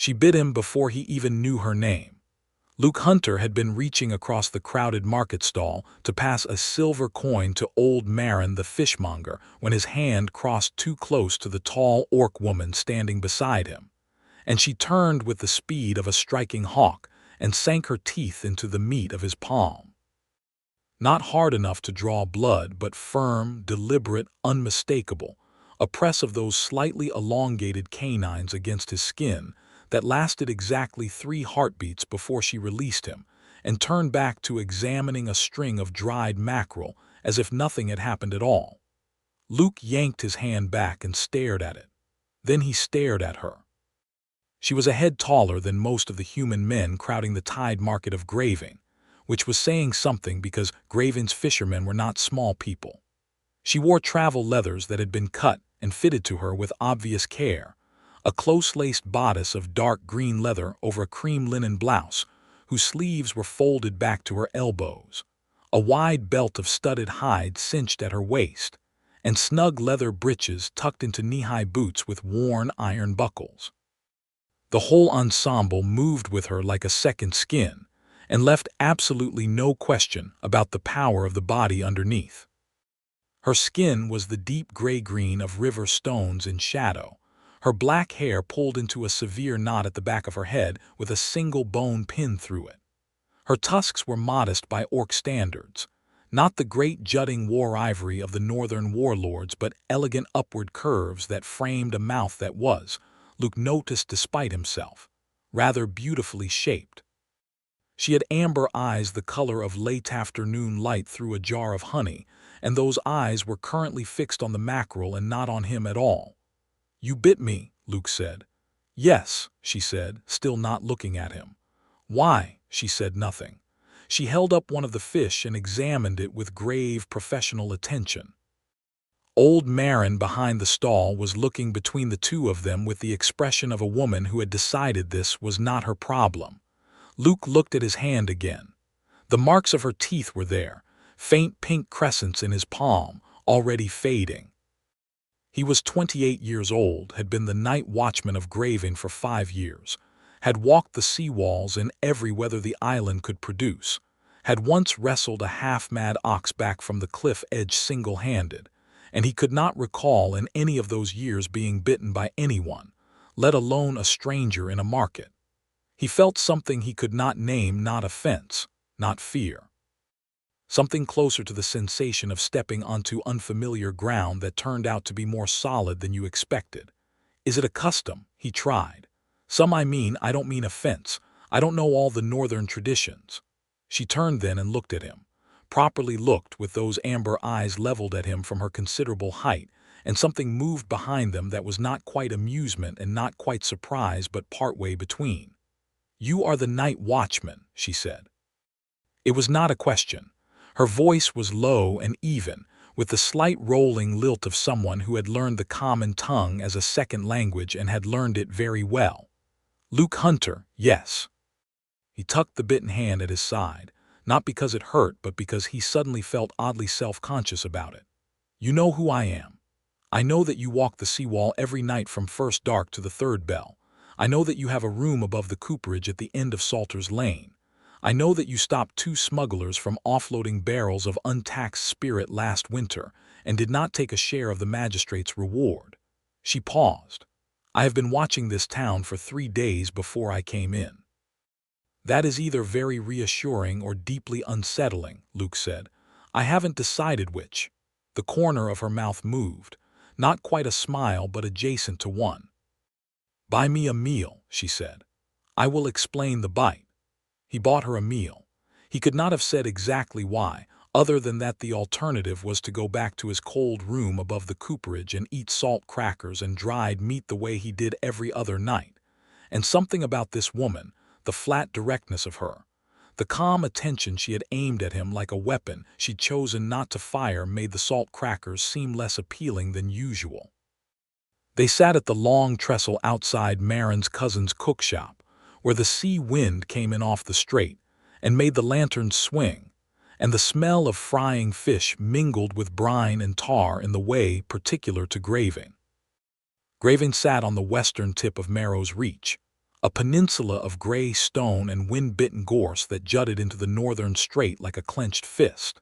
She bit him before he even knew her name. Luke Hunter had been reaching across the crowded market stall to pass a silver coin to old Marin the fishmonger when his hand crossed too close to the tall orc woman standing beside him, and she turned with the speed of a striking hawk and sank her teeth into the meat of his palm. Not hard enough to draw blood, but firm, deliberate, unmistakable, a press of those slightly elongated canines against his skin that lasted exactly 3 heartbeats before she released him and turned back to examining a string of dried mackerel as if nothing had happened at all. Luke yanked his hand back and stared at it. Then he stared at her. She was a head taller than most of the human men crowding the tide market of Graving, which was saying something because Graving's fishermen were not small people. She wore travel leathers that had been cut and fitted to her with obvious care, a close-laced bodice of dark green leather over a cream linen blouse, whose sleeves were folded back to her elbows, a wide belt of studded hide cinched at her waist, and snug leather breeches tucked into knee-high boots with worn iron buckles. The whole ensemble moved with her like a second skin, and left absolutely no question about the power of the body underneath. Her skin was the deep gray-green of river stones in shadow, her black hair pulled into a severe knot at the back of her head with a single bone pinned through it. Her tusks were modest by orc standards, not the great jutting war ivory of the northern warlords, but elegant upward curves that framed a mouth that was, Luke noticed despite himself, rather beautifully shaped. She had amber eyes the color of late afternoon light through a jar of honey, and those eyes were currently fixed on the mackerel and not on him at all. "You bit me," Luke said. "Yes," she said, still not looking at him. "Why?" She said nothing. She held up one of the fish and examined it with grave, professional attention. Old Marin behind the stall was looking between the two of them with the expression of a woman who had decided this was not her problem. Luke looked at his hand again. The marks of her teeth were there, faint pink crescents in his palm, already fading. He was 28 years old, had been the night watchman of Graving for 5 years, had walked the seawalls in every weather the island could produce, had once wrestled a half-mad ox back from the cliff edge single-handed, and he could not recall in any of those years being bitten by anyone, let alone a stranger in a market. He felt something he could not name, not offense, not fear. Something closer to the sensation of stepping onto unfamiliar ground that turned out to be more solid than you expected. "Is it a custom?" he tried. I don't mean offense. I don't know all the northern traditions." She turned then and looked at him, properly looked with those amber eyes leveled at him from her considerable height, and something moved behind them that was not quite amusement and not quite surprise but partway between. "You are the night watchman," she said. It was not a question. Her voice was low and even, with the slight rolling lilt of someone who had learned the common tongue as a second language and had learned it very well. "Luke Hunter, yes." He tucked the bitten hand at his side, not because it hurt but because he suddenly felt oddly self-conscious about it. "You know who I am. I know that you walk the seawall every night from first dark to the third bell. I know that you have a room above the cooperage at the end of Salter's Lane. I know that you stopped 2 smugglers from offloading barrels of untaxed spirit last winter and did not take a share of the magistrate's reward." She paused. "I have been watching this town for 3 days before I came in." "That is either very reassuring or deeply unsettling," Luke said. "I haven't decided which." The corner of her mouth moved, not quite a smile but adjacent to one. "Buy me a meal," she said. "I will explain the bite." He bought her a meal. He could not have said exactly why, other than that the alternative was to go back to his cold room above the cooperage and eat salt crackers and dried meat the way he did every other night. And something about this woman, the flat directness of her, the calm attention she had aimed at him like a weapon she'd chosen not to fire, made the salt crackers seem less appealing than usual. They sat at the long trestle outside Marin's cousin's cookshop, where the sea wind came in off the strait and made the lanterns swing, and the smell of frying fish mingled with brine and tar in the way particular to Graving. Graving sat on the western tip of Marrow's Reach, a peninsula of gray stone and wind-bitten gorse that jutted into the northern strait like a clenched fist.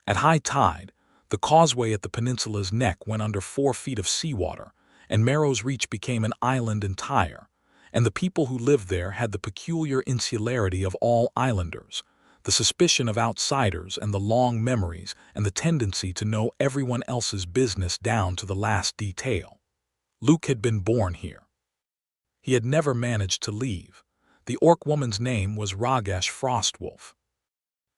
At high tide, the causeway at the peninsula's neck went under 4 feet of seawater, and Merrow's Reach became an island entire, and the people who lived there had the peculiar insularity of all islanders, the suspicion of outsiders and the long memories and the tendency to know everyone else's business down to the last detail. Luke had been born here. He had never managed to leave. The orc woman's name was Rogash Frostwolf.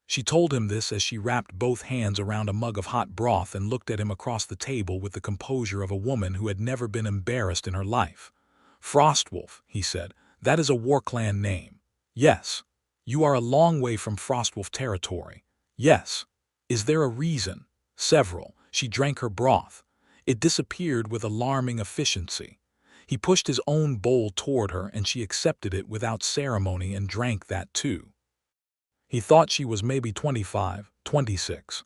She told him this as she wrapped both hands around a mug of hot broth and looked at him across the table with the composure of a woman who had never been embarrassed in her life. "Frostwolf," he said, "that is a war clan name." "Yes." "You are a long way from Frostwolf territory." "Yes." "Is there a reason?" "Several." She drank her broth. It disappeared with alarming efficiency. He pushed his own bowl toward her and she accepted it without ceremony and drank that too. He thought she was maybe 25, 26.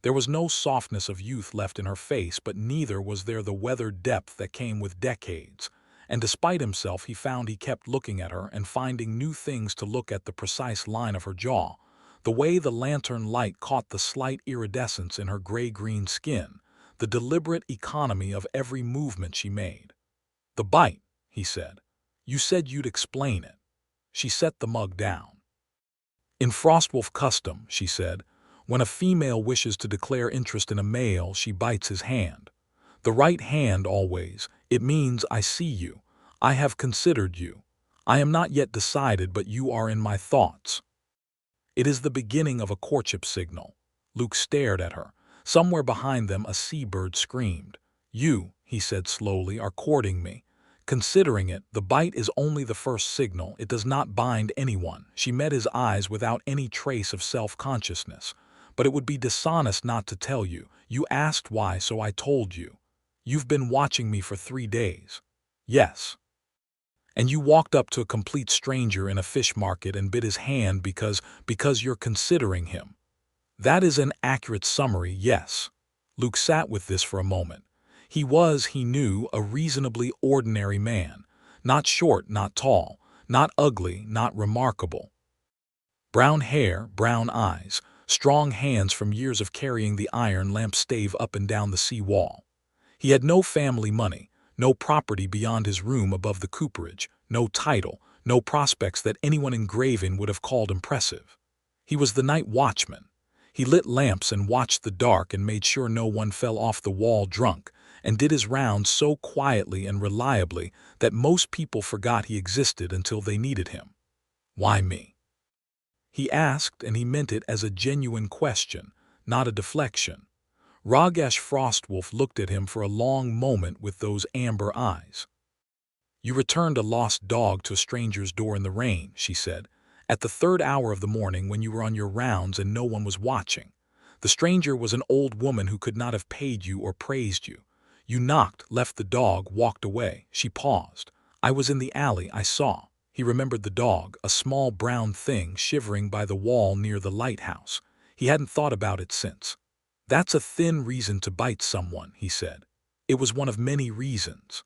There was no softness of youth left in her face, but neither was there the weathered depth that came with decades. And despite himself, he found he kept looking at her and finding new things to look at: the precise line of her jaw, the way the lantern light caught the slight iridescence in her gray-green skin, the deliberate economy of every movement she made. "The bite," he said. "You said you'd explain it." She set the mug down. "In Frostwolf custom," she said, "when a female wishes to declare interest in a male, she bites his hand. The right hand always. It means, I see you. I have considered you. I am not yet decided, but you are in my thoughts." It is the beginning of a courtship signal. Luke stared at her. Somewhere behind them a seabird screamed. "You," he said slowly, "are courting me. Considering it, the bite is only the first signal. It does not bind anyone." She met his eyes without any trace of self-consciousness. "But it would be dishonest not to tell you. You asked why, so I told you. You've been watching me for 3 days. Yes. And you walked up to a complete stranger in a fish market and bit his hand because you're considering him." "That is an accurate summary, yes." Luke sat with this for a moment. He was, he knew, a reasonably ordinary man. Not short, not tall, not ugly, not remarkable. Brown hair, brown eyes, strong hands from years of carrying the iron lamp stave up and down the sea wall. He had no family money, no property beyond his room above the cooperage, no title, no prospects that anyone in Graven would have called impressive. He was the night watchman. He lit lamps and watched the dark and made sure no one fell off the wall drunk, and did his rounds so quietly and reliably that most people forgot he existed until they needed him. "Why me?" he asked, and he meant it as a genuine question, not a deflection. Rogash Frostwolf looked at him for a long moment with those amber eyes. "You returned a lost dog to a stranger's door in the rain," she said, "at the 3rd hour of the morning when you were on your rounds and no one was watching. The stranger was an old woman who could not have paid you or praised you. You knocked, left the dog, walked away." She paused. "I was in the alley, I saw." He remembered the dog, a small brown thing shivering by the wall near the lighthouse. He hadn't thought about it since. "That's a thin reason to bite someone," he said. "It was one of many reasons."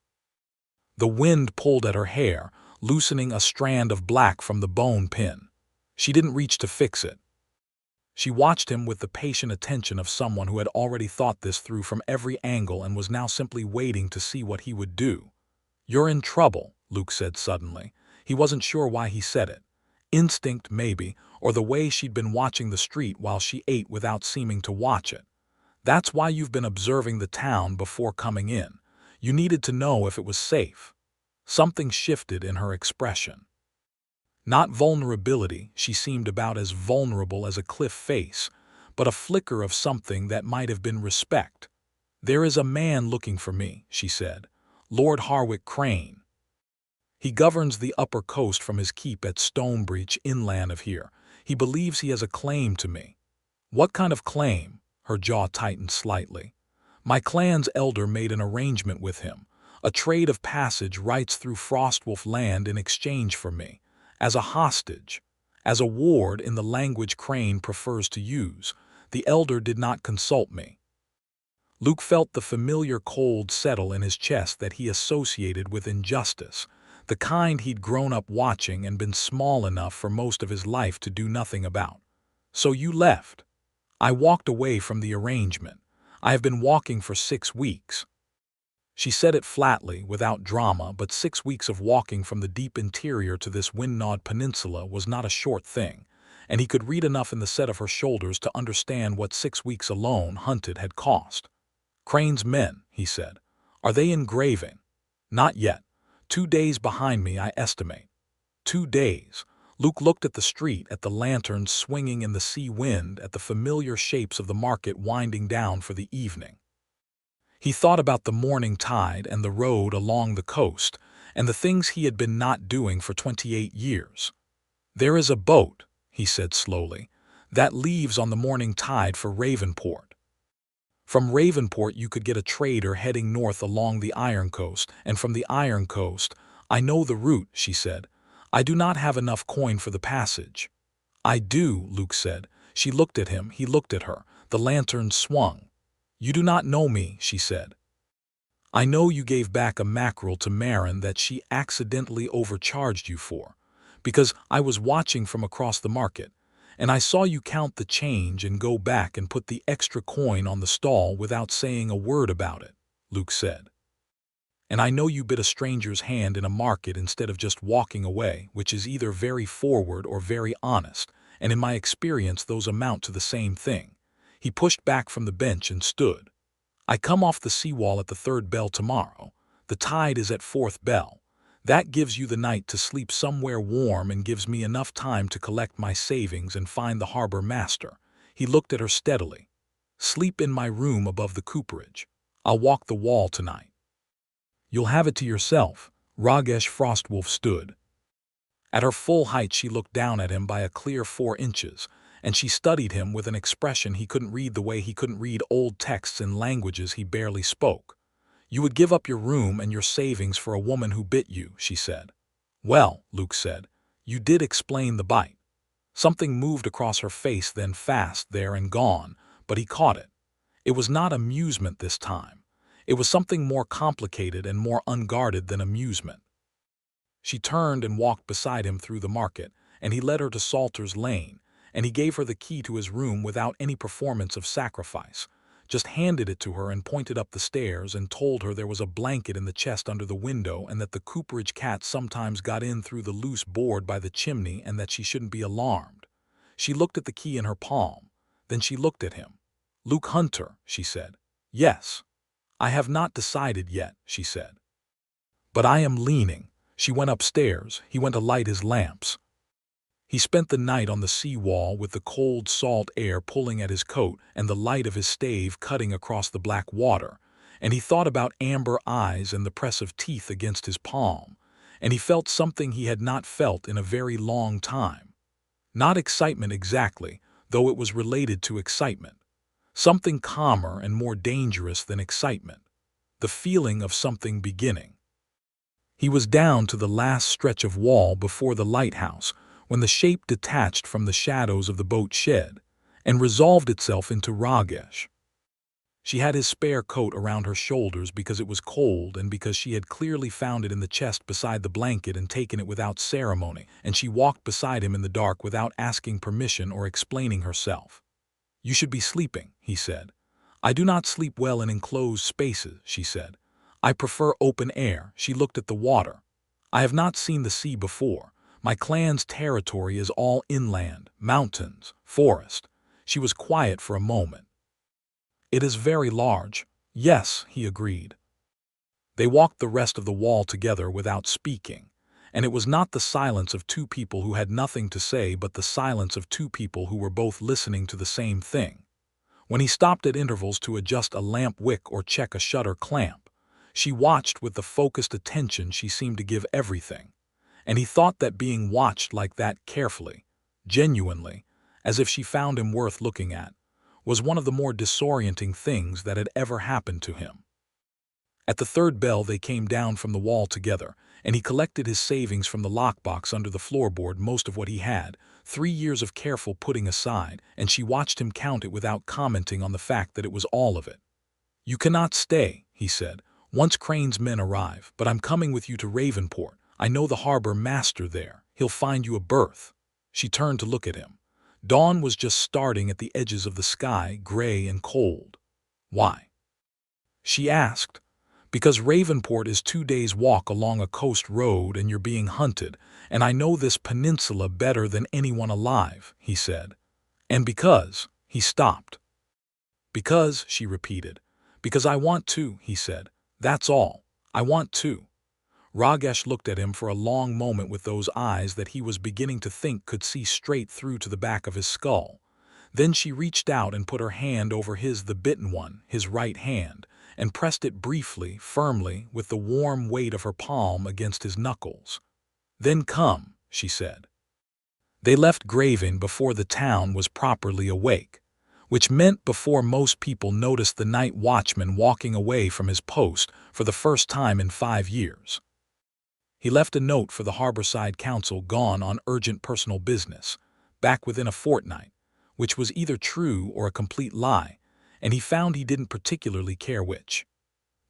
The wind pulled at her hair, loosening a strand of black from the bone pin. She didn't reach to fix it. She watched him with the patient attention of someone who had already thought this through from every angle and was now simply waiting to see what he would do. "You're in trouble," Luke said suddenly. He wasn't sure why he said it. Instinct, maybe, or the way she'd been watching the street while she ate without seeming to watch it. "That's why you've been observing the town before coming in. You needed to know if it was safe." Something shifted in her expression. Not vulnerability, she seemed about as vulnerable as a cliff face, but a flicker of something that might have been respect. "There is a man looking for me," she said. "Lord Harwick Crane. He governs the upper coast from his keep at Stonebreach, inland of here. He believes he has a claim to me." "What kind of claim?" Her jaw tightened slightly. "My clan's elder made an arrangement with him. A trade of passage rights through Frostwolf land in exchange for me. As a hostage. As a ward in the language Crane prefers to use. The elder did not consult me." Luke felt the familiar cold settle in his chest that he associated with injustice. the kind he'd grown up watching and been small enough for most of his life to do nothing about. "So you left." "I walked away from the arrangement. I have been walking for 6 weeks." She said it flatly, without drama, but 6 weeks of walking from the deep interior to this wind-gnawed peninsula was not a short thing, and he could read enough in the set of her shoulders to understand what 6 weeks alone hunted had cost. "Crane's men," he said. "Are they engraving?" "Not yet. 2 days behind me, I estimate." 2 days. Luke looked at the street, at the lanterns swinging in the sea wind, at the familiar shapes of the market winding down for the evening. He thought about the morning tide and the road along the coast, and the things he had been not doing for 28 years. "There is a boat," he said slowly, "that leaves on the morning tide for Ravenport. From Ravenport you could get a trader heading north along the Ironcoast, and from the Ironcoast—" "I know the route," she said. "I do not have enough coin for the passage." "I do," Luke said. She looked at him, he looked at her. The lantern swung. "You do not know me," she said. "I know you gave back a mackerel to Marin that she accidentally overcharged you for, because I was watching from across the market, and I saw you count the change and go back and put the extra coin on the stall without saying a word about it," Luke said. "And I know you bit a stranger's hand in a market instead of just walking away, which is either very forward or very honest, and in my experience those amount to the same thing." He pushed back from the bench and stood. "I come off the seawall at the 3rd bell tomorrow. The tide is at 4th bell. That gives you the night to sleep somewhere warm and gives me enough time to collect my savings and find the harbor master." He looked at her steadily. "Sleep in my room above the cooperage. I'll walk the wall tonight." "You'll have it to yourself." Rogash Frostwolf stood. At her full height she looked down at him by a clear 4 inches, and she studied him with an expression he couldn't read the way he couldn't read old texts in languages he barely spoke. "You would give up your room and your savings for a woman who bit you," she said. "Well," Luke said, "you did explain the bite." Something moved across her face, then fast, there and gone, but he caught it. It was not amusement this time. It was something more complicated and more unguarded than amusement. She turned and walked beside him through the market, and he led her to Salter's Lane, and he gave her the key to his room without any performance of sacrifice, just handed it to her and pointed up the stairs and told her there was a blanket in the chest under the window and that the cooperage cat sometimes got in through the loose board by the chimney and that she shouldn't be alarmed. She looked at the key in her palm. Then she looked at him. "Luke Hunter," she said. "Yes." "I have not decided yet," she said. "But I am leaning." She went upstairs. He went to light his lamps. He spent the night on the sea-wall with the cold salt air pulling at his coat and the light of his stave cutting across the black water, and he thought about amber eyes and the press of teeth against his palm, and he felt something he had not felt in a very long time. Not excitement exactly, though it was related to excitement. Something calmer and more dangerous than excitement. The feeling of something beginning. He was down to the last stretch of wall before the lighthouse when the shape detached from the shadows of the boat shed and resolved itself into Rogash. She had his spare coat around her shoulders because it was cold and because she had clearly found it in the chest beside the blanket and taken it without ceremony, and she walked beside him in the dark without asking permission or explaining herself. "You should be sleeping," he said. "I do not sleep well in enclosed spaces," she said. "I prefer open air." She looked at the water. "I have not seen the sea before. My clan's territory is all inland, mountains, forest." She was quiet for a moment. "It is very large." "Yes," he agreed. They walked the rest of the wall together without speaking, and it was not the silence of two people who had nothing to say but the silence of two people who were both listening to the same thing. When he stopped at intervals to adjust a lamp wick or check a shutter clamp, she watched with the focused attention she seemed to give everything. And he thought that being watched like that carefully, genuinely, as if she found him worth looking at, was one of the more disorienting things that had ever happened to him. At the 3rd bell they came down from the wall together, and he collected his savings from the lockbox under the floorboard, most of what he had, 3 years of careful putting aside, and she watched him count it without commenting on the fact that it was all of it. "You cannot stay," he said, "once Crane's men arrive, but I'm coming with you to Ravenport. I know the harbor master there. He'll find you a berth." She turned to look at him. Dawn was just starting at the edges of the sky, gray and cold. "Why?" she asked. "Because Ravenport is 2 days' walk along a coast road and you're being hunted, and I know this peninsula better than anyone alive," he said. "And because—" he stopped. "Because," she repeated. "Because I want to," he said. "That's all. I want to." Rogash looked at him for a long moment with those eyes that he was beginning to think could see straight through to the back of his skull. Then she reached out and put her hand over the bitten one, his right hand, and pressed it briefly, firmly, with the warm weight of her palm against his knuckles. "Then come," she said. They left Graven before the town was properly awake, which meant before most people noticed the night watchman walking away from his post for the first time in 5 years. He left a note for the Harborside Council, gone on urgent personal business, back within a fortnight, which was either true or a complete lie, and he found he didn't particularly care which.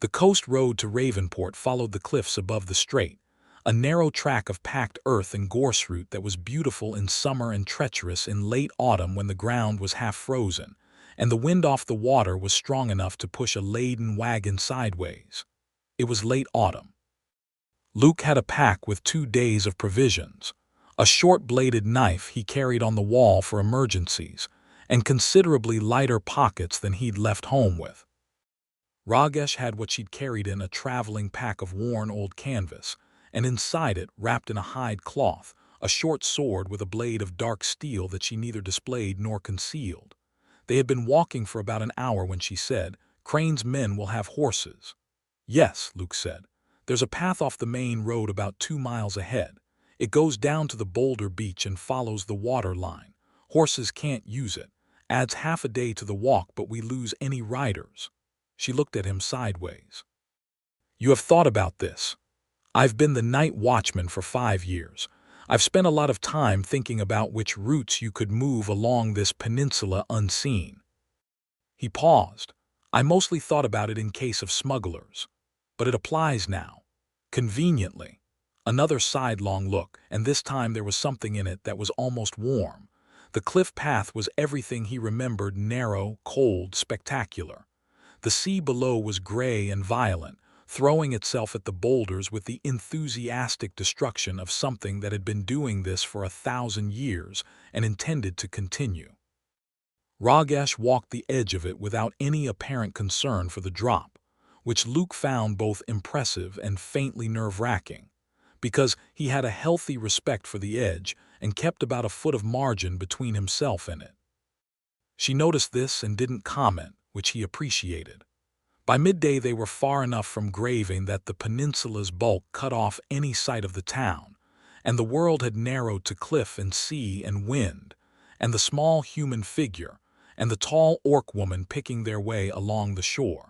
The coast road to Ravenport followed the cliffs above the strait, a narrow track of packed earth and gorse root that was beautiful in summer and treacherous in late autumn when the ground was half frozen, and the wind off the water was strong enough to push a laden wagon sideways. It was late autumn. Luke had a pack with 2 days of provisions, a short-bladed knife he carried on the wall for emergencies, and considerably lighter pockets than he'd left home with. Rogash had what she'd carried in, a traveling pack of worn old canvas, and inside it, wrapped in a hide cloth, a short sword with a blade of dark steel that she neither displayed nor concealed. They had been walking for about an hour when she said, "Crane's men will have horses." "Yes," Luke said. "There's a path off the main road about 2 miles ahead. It goes down to the boulder beach and follows the water line. Horses can't use it. Adds half a day to the walk, but we lose any riders." She looked at him sideways. "You have thought about this?" "I've been the night watchman for 5 years. I've spent a lot of time thinking about which routes you could move along this peninsula unseen." He paused. "I mostly thought about it in case of smugglers. But it applies now. Conveniently." Another sidelong look, and this time there was something in it that was almost warm. The cliff path was everything he remembered: narrow, cold, spectacular. The sea below was gray and violent, throwing itself at the boulders with the enthusiastic destruction of something that had been doing this for 1,000 years and intended to continue. Rogash walked the edge of it without any apparent concern for the drop, which Luke found both impressive and faintly nerve-wracking, because he had a healthy respect for the edge and kept about a foot of margin between himself and it. She noticed this and didn't comment, which he appreciated. By midday they were far enough from Graven that the peninsula's bulk cut off any sight of the town, and the world had narrowed to cliff and sea and wind, and the small human figure, and the tall orc woman picking their way along the shore.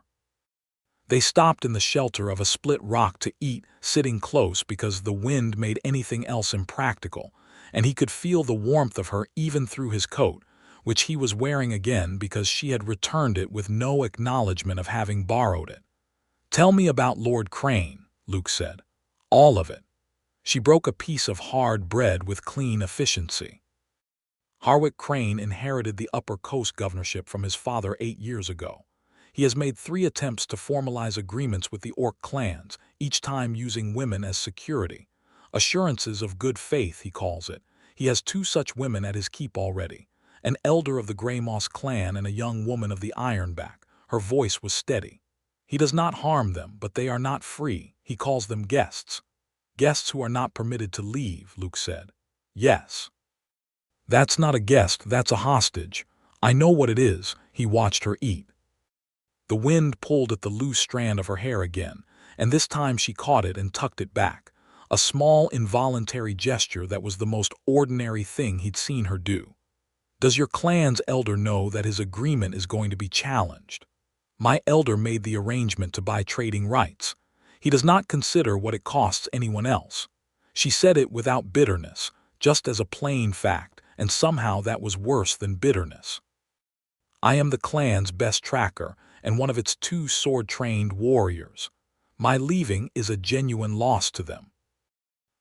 They stopped in the shelter of a split rock to eat, sitting close because the wind made anything else impractical, and he could feel the warmth of her even through his coat, which he was wearing again because she had returned it with no acknowledgement of having borrowed it. "Tell me about Lord Crane," Luke said. "All of it." She broke a piece of hard bread with clean efficiency. "Harwick Crane inherited the Upper Coast governorship from his father 8 years ago. He has made 3 attempts to formalize agreements with the orc clans, each time using women as security. Assurances of good faith, he calls it. He has 2 such women at his keep already. An elder of the Greymoss clan and a young woman of the Ironback." Her voice was steady. "He does not harm them, but they are not free. He calls them guests." "Guests who are not permitted to leave," Luke said. "Yes." "That's not a guest, that's a hostage. I know what it is." He watched her eat. The wind pulled at the loose strand of her hair again, and this time she caught it and tucked it back, a small involuntary gesture that was the most ordinary thing he'd seen her do. "Does your clan's elder know that his agreement is going to be challenged?" "My elder made the arrangement to buy trading rights. He does not consider what it costs anyone else." She said it without bitterness, just as a plain fact, and somehow that was worse than bitterness. "I am the clan's best tracker and one of its 2 sword-trained warriors. My leaving is a genuine loss to them."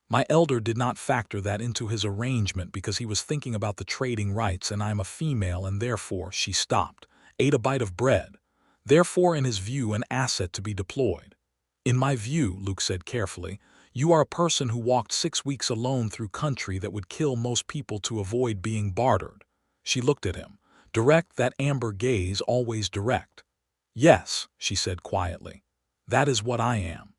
My elder did not factor that into his arrangement because he was thinking about the trading rights, and I am a female, and therefore she stopped, ate a bite of bread, therefore in his view an asset to be deployed. In my view, Luke said carefully, you are a person who walked 6 weeks alone through country that would kill most people to avoid being bartered. She looked at him, direct, that amber gaze, always direct. Yes, she said quietly, that is what I am.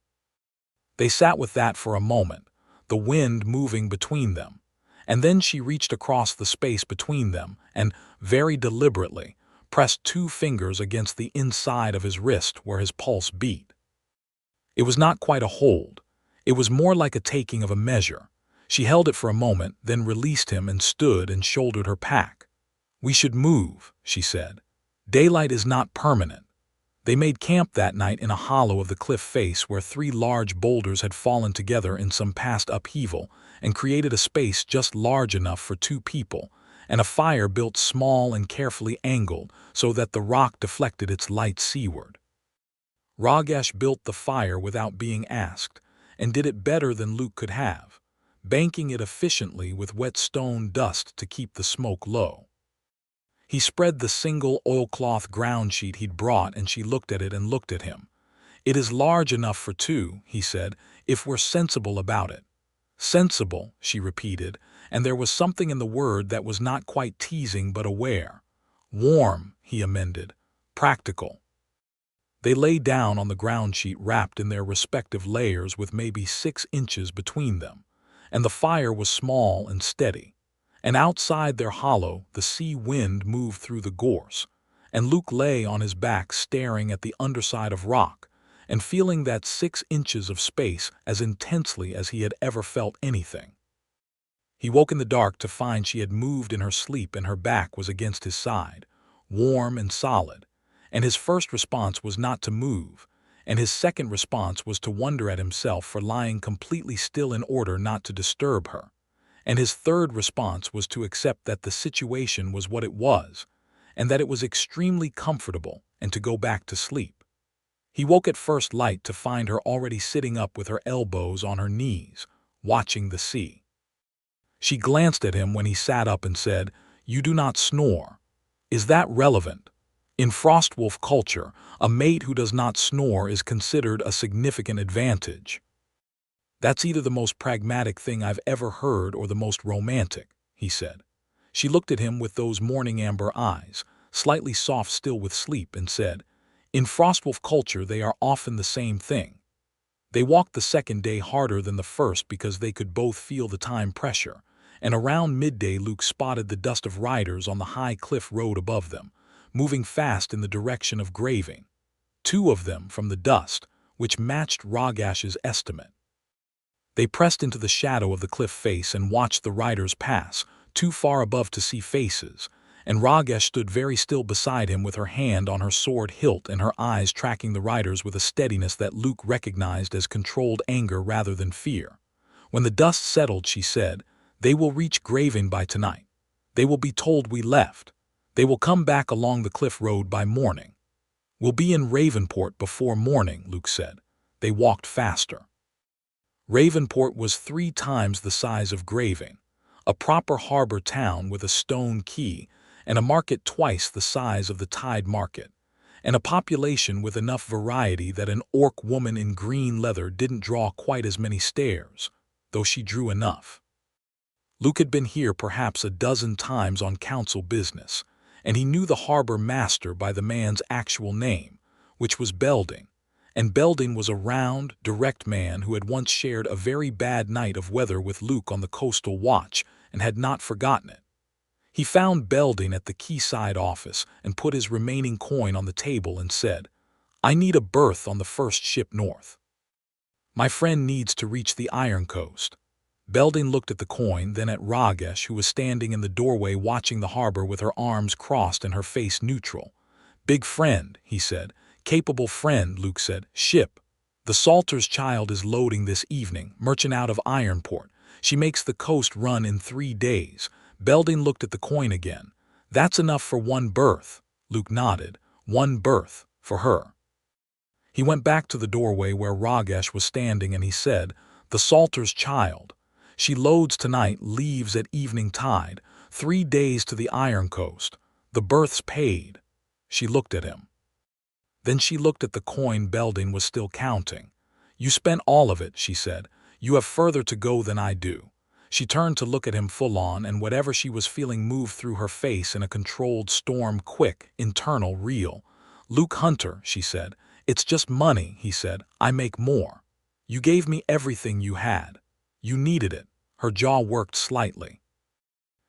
They sat with that for a moment, the wind moving between them, and then she reached across the space between them and, very deliberately, pressed 2 fingers against the inside of his wrist where his pulse beat. It was not quite a hold. It was more like a taking of a measure. She held it for a moment, then released him and stood and shouldered her pack. We should move, she said. Daylight is not permanent. They made camp that night in a hollow of the cliff face where 3 large boulders had fallen together in some past upheaval and created a space just large enough for 2 people, and a fire built small and carefully angled so that the rock deflected its light seaward. Rogash built the fire without being asked, and did it better than Luke could have, banking it efficiently with wet stone dust to keep the smoke low. He spread the single oilcloth ground sheet he'd brought, and she looked at it and looked at him. It is large enough for 2, he said, if we're sensible about it. Sensible, she repeated, and there was something in the word that was not quite teasing but aware. Warm, he amended. Practical. They lay down on the ground sheet wrapped in their respective layers with maybe 6 inches between them, and the fire was small and steady. And outside their hollow, the sea wind moved through the gorse, and Luke lay on his back staring at the underside of rock and feeling that 6 inches of space as intensely as he had ever felt anything. He woke in the dark to find she had moved in her sleep and her back was against his side, warm and solid, and his first response was not to move, and his second response was to wonder at himself for lying completely still in order not to disturb her. And his third response was to accept that the situation was what it was, and that it was extremely comfortable, and to go back to sleep. He woke at first light to find her already sitting up with her elbows on her knees, watching the sea. She glanced at him when he sat up and said, "You do not snore. Is that relevant? In Frostwolf culture, a mate who does not snore is considered a significant advantage." "That's either the most pragmatic thing I've ever heard or the most romantic," he said. She looked at him with those morning amber eyes, slightly soft still with sleep, and said, "In Frostwolf culture they are often the same thing." They walked the second day harder than the first because they could both feel the time pressure, and around midday Luke spotted the dust of riders on the high cliff road above them, moving fast in the direction of Graving. 2 of them from the dust, which matched Rogash's estimate. They pressed into the shadow of the cliff face and watched the riders pass, too far above to see faces, and Rogash stood very still beside him with her hand on her sword hilt and her eyes tracking the riders with a steadiness that Luke recognized as controlled anger rather than fear. When the dust settled, she said, "They will reach Graving by tonight. They will be told we left. They will come back along the cliff road by morning." "We'll be in Ravenport before morning," Luke said. They walked faster. Ravenport was 3 times the size of Graving, a proper harbor town with a stone quay, and a market twice the size of the Tide Market, and a population with enough variety that an orc woman in green leather didn't draw quite as many stares, though she drew enough. Luke had been here perhaps a dozen times on council business, and he knew the harbor master by the man's actual name, which was Belding. And Belding was a round, direct man who had once shared a very bad night of weather with Luke on the coastal watch and had not forgotten it. He found Belding at the quayside office and put his remaining coin on the table and said, "I need a berth on the first ship north. My friend needs to reach the Ironcoast." Belding looked at the coin, then at Rogash, who was standing in the doorway watching the harbor with her arms crossed and her face neutral. "Big friend," he said. "Capable friend," Luke said. "Ship. The Salter's Child is loading this evening, merchant out of Ironport. She makes the coast run in 3 days. Belding looked at the coin again. "That's enough for 1 berth." Luke nodded. 1 berth, for her. He went back to the doorway where Rogash was standing and he said, "The Salter's Child. She loads tonight, leaves at evening tide, 3 days to the Ironcoast. The berth's paid." She looked at him. Then she looked at the coin Belding was still counting. "You spent all of it," she said. "You have further to go than I do." She turned to look at him full on, and whatever she was feeling moved through her face in a controlled storm, quick, internal, real. "Luke Hunter," she said. "It's just money," he said. "I make more. You gave me everything you had. You needed it." Her jaw worked slightly.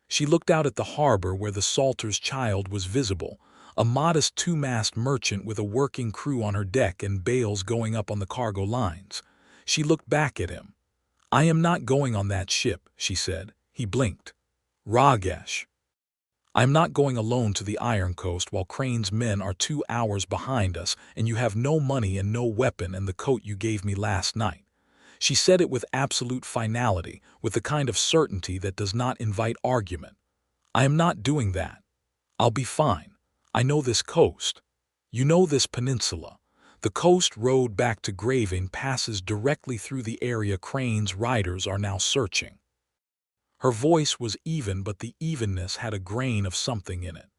She looked out at the harbor where the Salter's Child was visible, a modest two-mast merchant with a working crew on her deck and bales going up on the cargo lines. She looked back at him. "I am not going on that ship," she said. He blinked. "Rogash. I am not going alone to the Ironcoast while Crane's men are 2 hours behind us, and you have no money and no weapon and the coat you gave me last night." She said it with absolute finality, with the kind of certainty that does not invite argument. "I am not doing that. I'll be fine. I know this coast. You know this peninsula. The coast road back to Graving passes directly through the area Crane's riders are now searching." Her voice was even, but the evenness had a grain of something in it.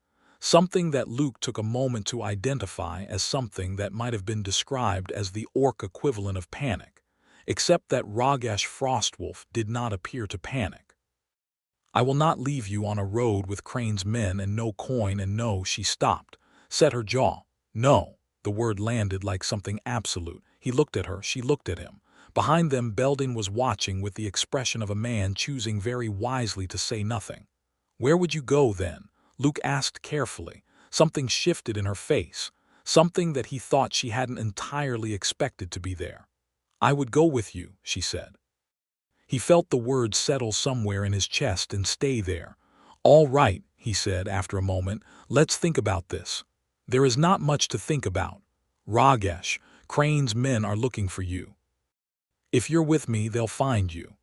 Something that Luke took a moment to identify as something that might have been described as the orc equivalent of panic, except that Rogash Frostwolf did not appear to panic. "I will not leave you on a road with Crane's men and no coin and no—" She stopped, set her jaw. "No." The word landed like something absolute. He looked at her, she looked at him. Behind them, Belding was watching with the expression of a man choosing very wisely to say nothing. "Where would you go then?" Luke asked carefully. Something shifted in her face, something that he thought she hadn't entirely expected to be there. "I would go with you," she said. He felt the words settle somewhere in his chest and stay there. "All right," he said after a moment, "let's think about this." "There is not much to think about. Rogash, Crane's men are looking for you. If you're with me, they'll find you.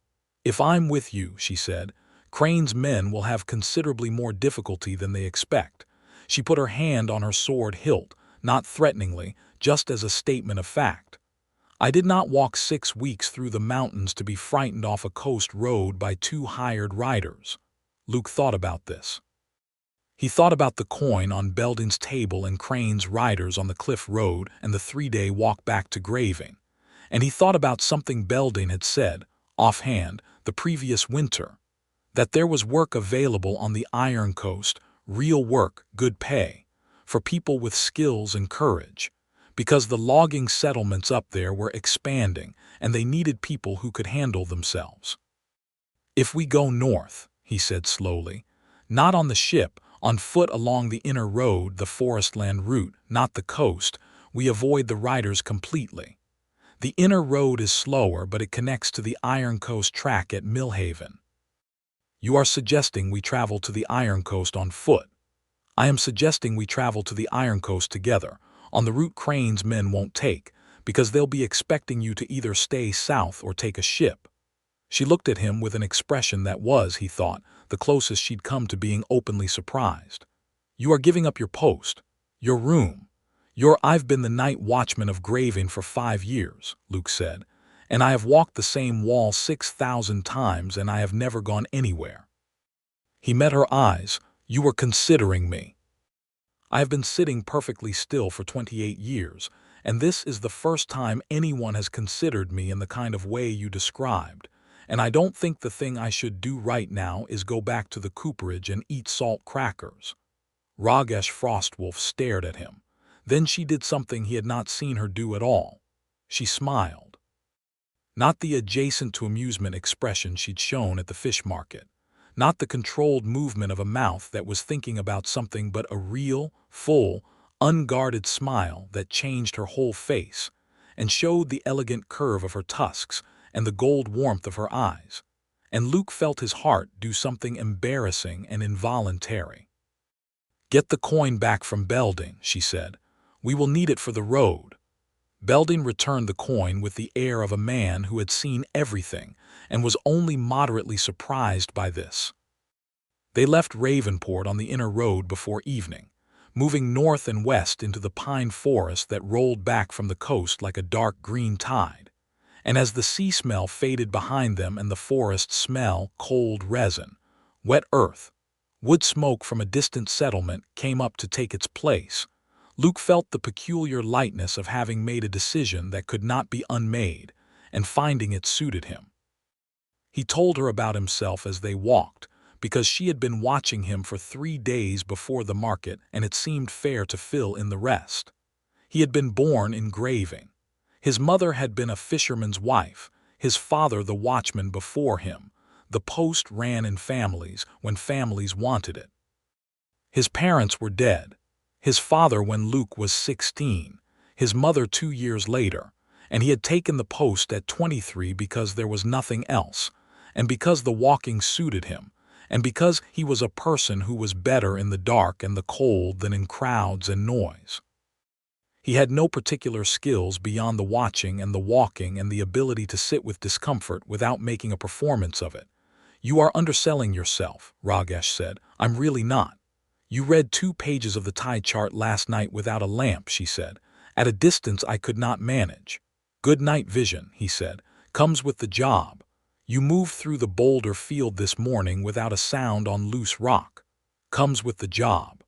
If I'm with you," she said, "Crane's men will have considerably more difficulty than they expect." She put her hand on her sword hilt, not threateningly, just as a statement of fact. "I did not walk 6 weeks through the mountains to be frightened off a coast road by 2 hired riders." Luke thought about this. He thought about the coin on Belding's table and Crane's riders on the cliff road and the 3-day walk back to Graving. And he thought about something Belding had said, offhand, the previous winter, that there was work available on the Ironcoast, real work, good pay, for people with skills and courage, because the logging settlements up there were expanding and they needed people who could handle themselves. "If we go north," he said slowly, "not on the ship, on foot along the inner road, the forestland route, not the coast, we avoid the riders completely. The inner road is slower, but it connects to the Ironcoast track at Millhaven." "You are suggesting we travel to the Ironcoast on foot." "I am suggesting we travel to the Ironcoast together, on the route Crane's men won't take, because they'll be expecting you to either stay south or take a ship." She looked at him with an expression that was, he thought, the closest she'd come to being openly surprised. "You are giving up your post, your room. I've been the night watchman of Graving for 5 years, Luke said, "and I have walked the same wall 6,000 times and I have never gone anywhere." He met her eyes. "You were considering me." "I have been sitting perfectly still for 28 years, and this is the first time anyone has considered me in the kind of way you described. And I don't think the thing I should do right now is go back to the cooperage and eat salt crackers." Rogash Frostwolf stared at him. Then she did something he had not seen her do at all. She smiled. Not the adjacent to amusement expression she'd shown at the fish market. Not the controlled movement of a mouth that was thinking about something, but a real, full, unguarded smile that changed her whole face and showed the elegant curve of her tusks and the gold warmth of her eyes. And Luke felt his heart do something embarrassing and involuntary. "Get the coin back from Belding," she said. "We will need it for the road." Belding returned the coin with the air of a man who had seen everything and was only moderately surprised by this. They left Ravenport on the inner road before evening, moving north and west into the pine forest that rolled back from the coast like a dark green tide. and as the sea smell faded behind them and the forest smell, cold resin, wet earth, wood smoke from a distant settlement came up to take its place, Luke felt the peculiar lightness of having made a decision that could not be unmade, and finding it suited him. He told her about himself as they walked, because she had been watching him for 3 days before the market and it seemed fair to fill in the rest. He had been born engraving. His mother had been a fisherman's wife, his father the watchman before him. The post ran in families when families wanted it. His parents were dead. His father when Luke was 16, his mother 2 years later, and he had taken the post at 23 because there was nothing else, and because the walking suited him, and because he was a person who was better in the dark and the cold than in crowds and noise. He had no particular skills beyond the watching and the walking and the ability to sit with discomfort without making a performance of it. "You are underselling yourself," Rogash said. "I'm really not." "You read 2 pages of the tide chart last night without a lamp," she said. "At a distance I could not manage." "Good night vision," he said, "comes with the job. You moved through the boulder field this morning without a sound on loose rock. Comes with the job.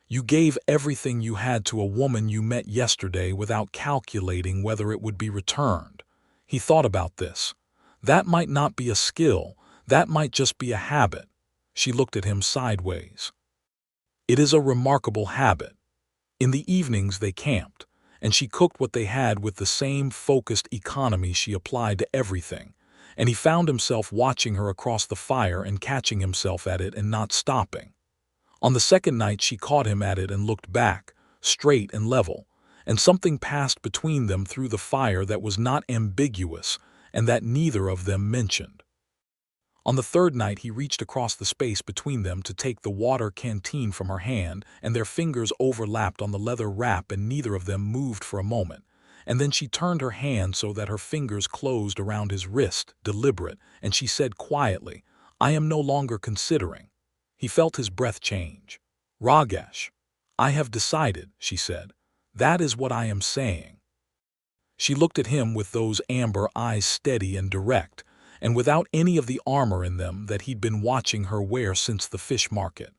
You gave everything you had to a woman you met yesterday without calculating whether it would be returned." He thought about this. That might not be a skill, that might just be a habit. She looked at him sideways. "It is a remarkable habit." In the evenings they camped, and she cooked what they had with the same focused economy she applied to everything, and he found himself watching her across the fire and catching himself at it and not stopping. On the second night she caught him at it and looked back, straight and level, and something passed between them through the fire that was not ambiguous and that neither of them mentioned. On the third night he reached across the space between them to take the water canteen from her hand, and their fingers overlapped on the leather wrap and neither of them moved for a moment, and then she turned her hand so that her fingers closed around his wrist, deliberate, and she said quietly, "I am no longer considering." He felt his breath change. "Rogash, I have decided," she said. "That is what I am saying." She looked at him with those amber eyes steady and direct, and without any of the armor in them that he'd been watching her wear since the fish market.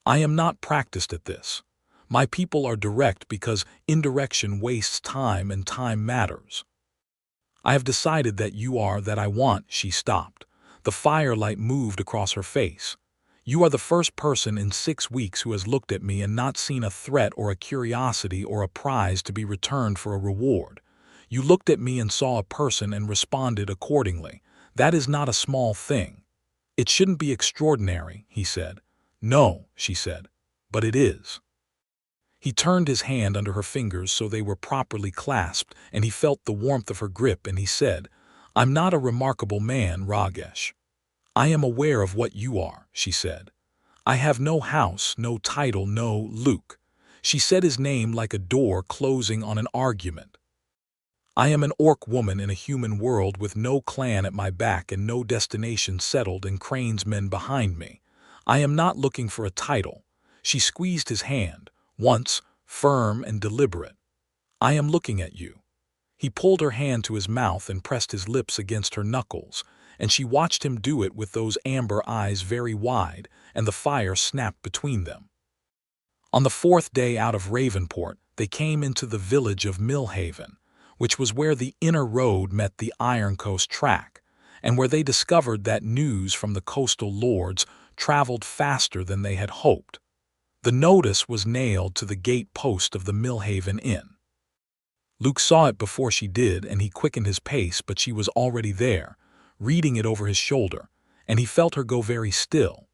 "I am not practiced at this. My people are direct because indirection wastes time and time matters. I have decided that you are that I want." She stopped. The firelight moved across her face. "You are the first person in 6 weeks who has looked at me and not seen a threat or a curiosity or a prize to be returned for a reward. You looked at me and saw a person and responded accordingly. That is not a small thing." "It shouldn't be extraordinary," he said. "No," she said, "but it is." He turned his hand under her fingers so they were properly clasped, and he felt the warmth of her grip, and he said, "I'm not a remarkable man, Rogash." "I am aware of what you are," she said. "I have no house, no title, no Luke." She said his name like a door closing on an argument. "I am an orc woman in a human world with no clan at my back and no destination settled and Crane's men behind me. I am not looking for a title." She squeezed his hand, once, firm and deliberate. "I am looking at you." He pulled her hand to his mouth and pressed his lips against her knuckles, and she watched him do it with those amber eyes very wide, and the fire snapped between them. On the 4th day out of Ravenport, they came into the village of Millhaven, which was where the inner road met the Ironcoast track, and where they discovered that news from the coastal lords traveled faster than they had hoped. The notice was nailed to the gate post of the Millhaven Inn. Luke saw it before she did, and he quickened his pace, but she was already there, reading it over his shoulder, and he felt her go very still.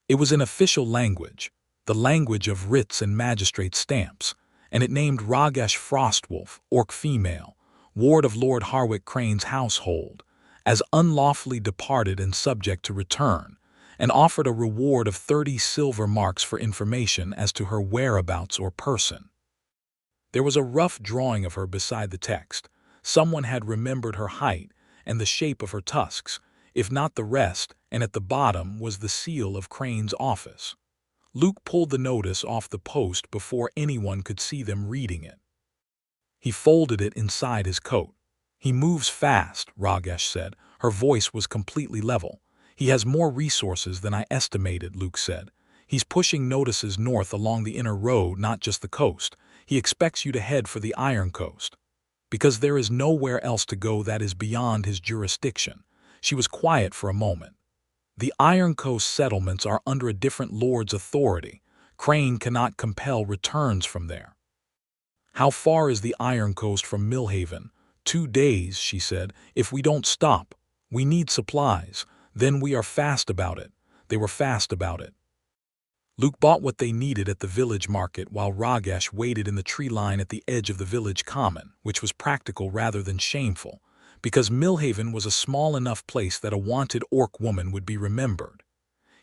It was in official language, the language of writs and magistrate stamps, and it named Rogash Frostwolf, orc female, ward of Lord Harwick Crane's household, as unlawfully departed and subject to return, and offered a reward of 30 silver marks for information as to her whereabouts or person. There was a rough drawing of her beside the text. Someone had remembered her height and the shape of her tusks, if not the rest, and at the bottom was the seal of Crane's office. Luke pulled the notice off the post before anyone could see them reading it. He folded it inside his coat. He moves fast, Rogash said. Her voice was completely level. He has more resources than I estimated, Luke said. He's pushing notices north along the inner road, not just the coast. He expects you to head for the Ironcoast. Because there is nowhere else to go that is beyond his jurisdiction. She was quiet for a moment. The Ironcoast settlements are under a different lord's authority. Crane cannot compel returns from there. How far is the Ironcoast from Millhaven? 2 days, she said. If we don't stop, we need supplies. Then we are fast about it. They were fast about it. Luke bought what they needed at the village market while Rogash waited in the tree line at the edge of the village common, which was practical rather than shameful, because Millhaven was a small enough place that a wanted orc woman would be remembered.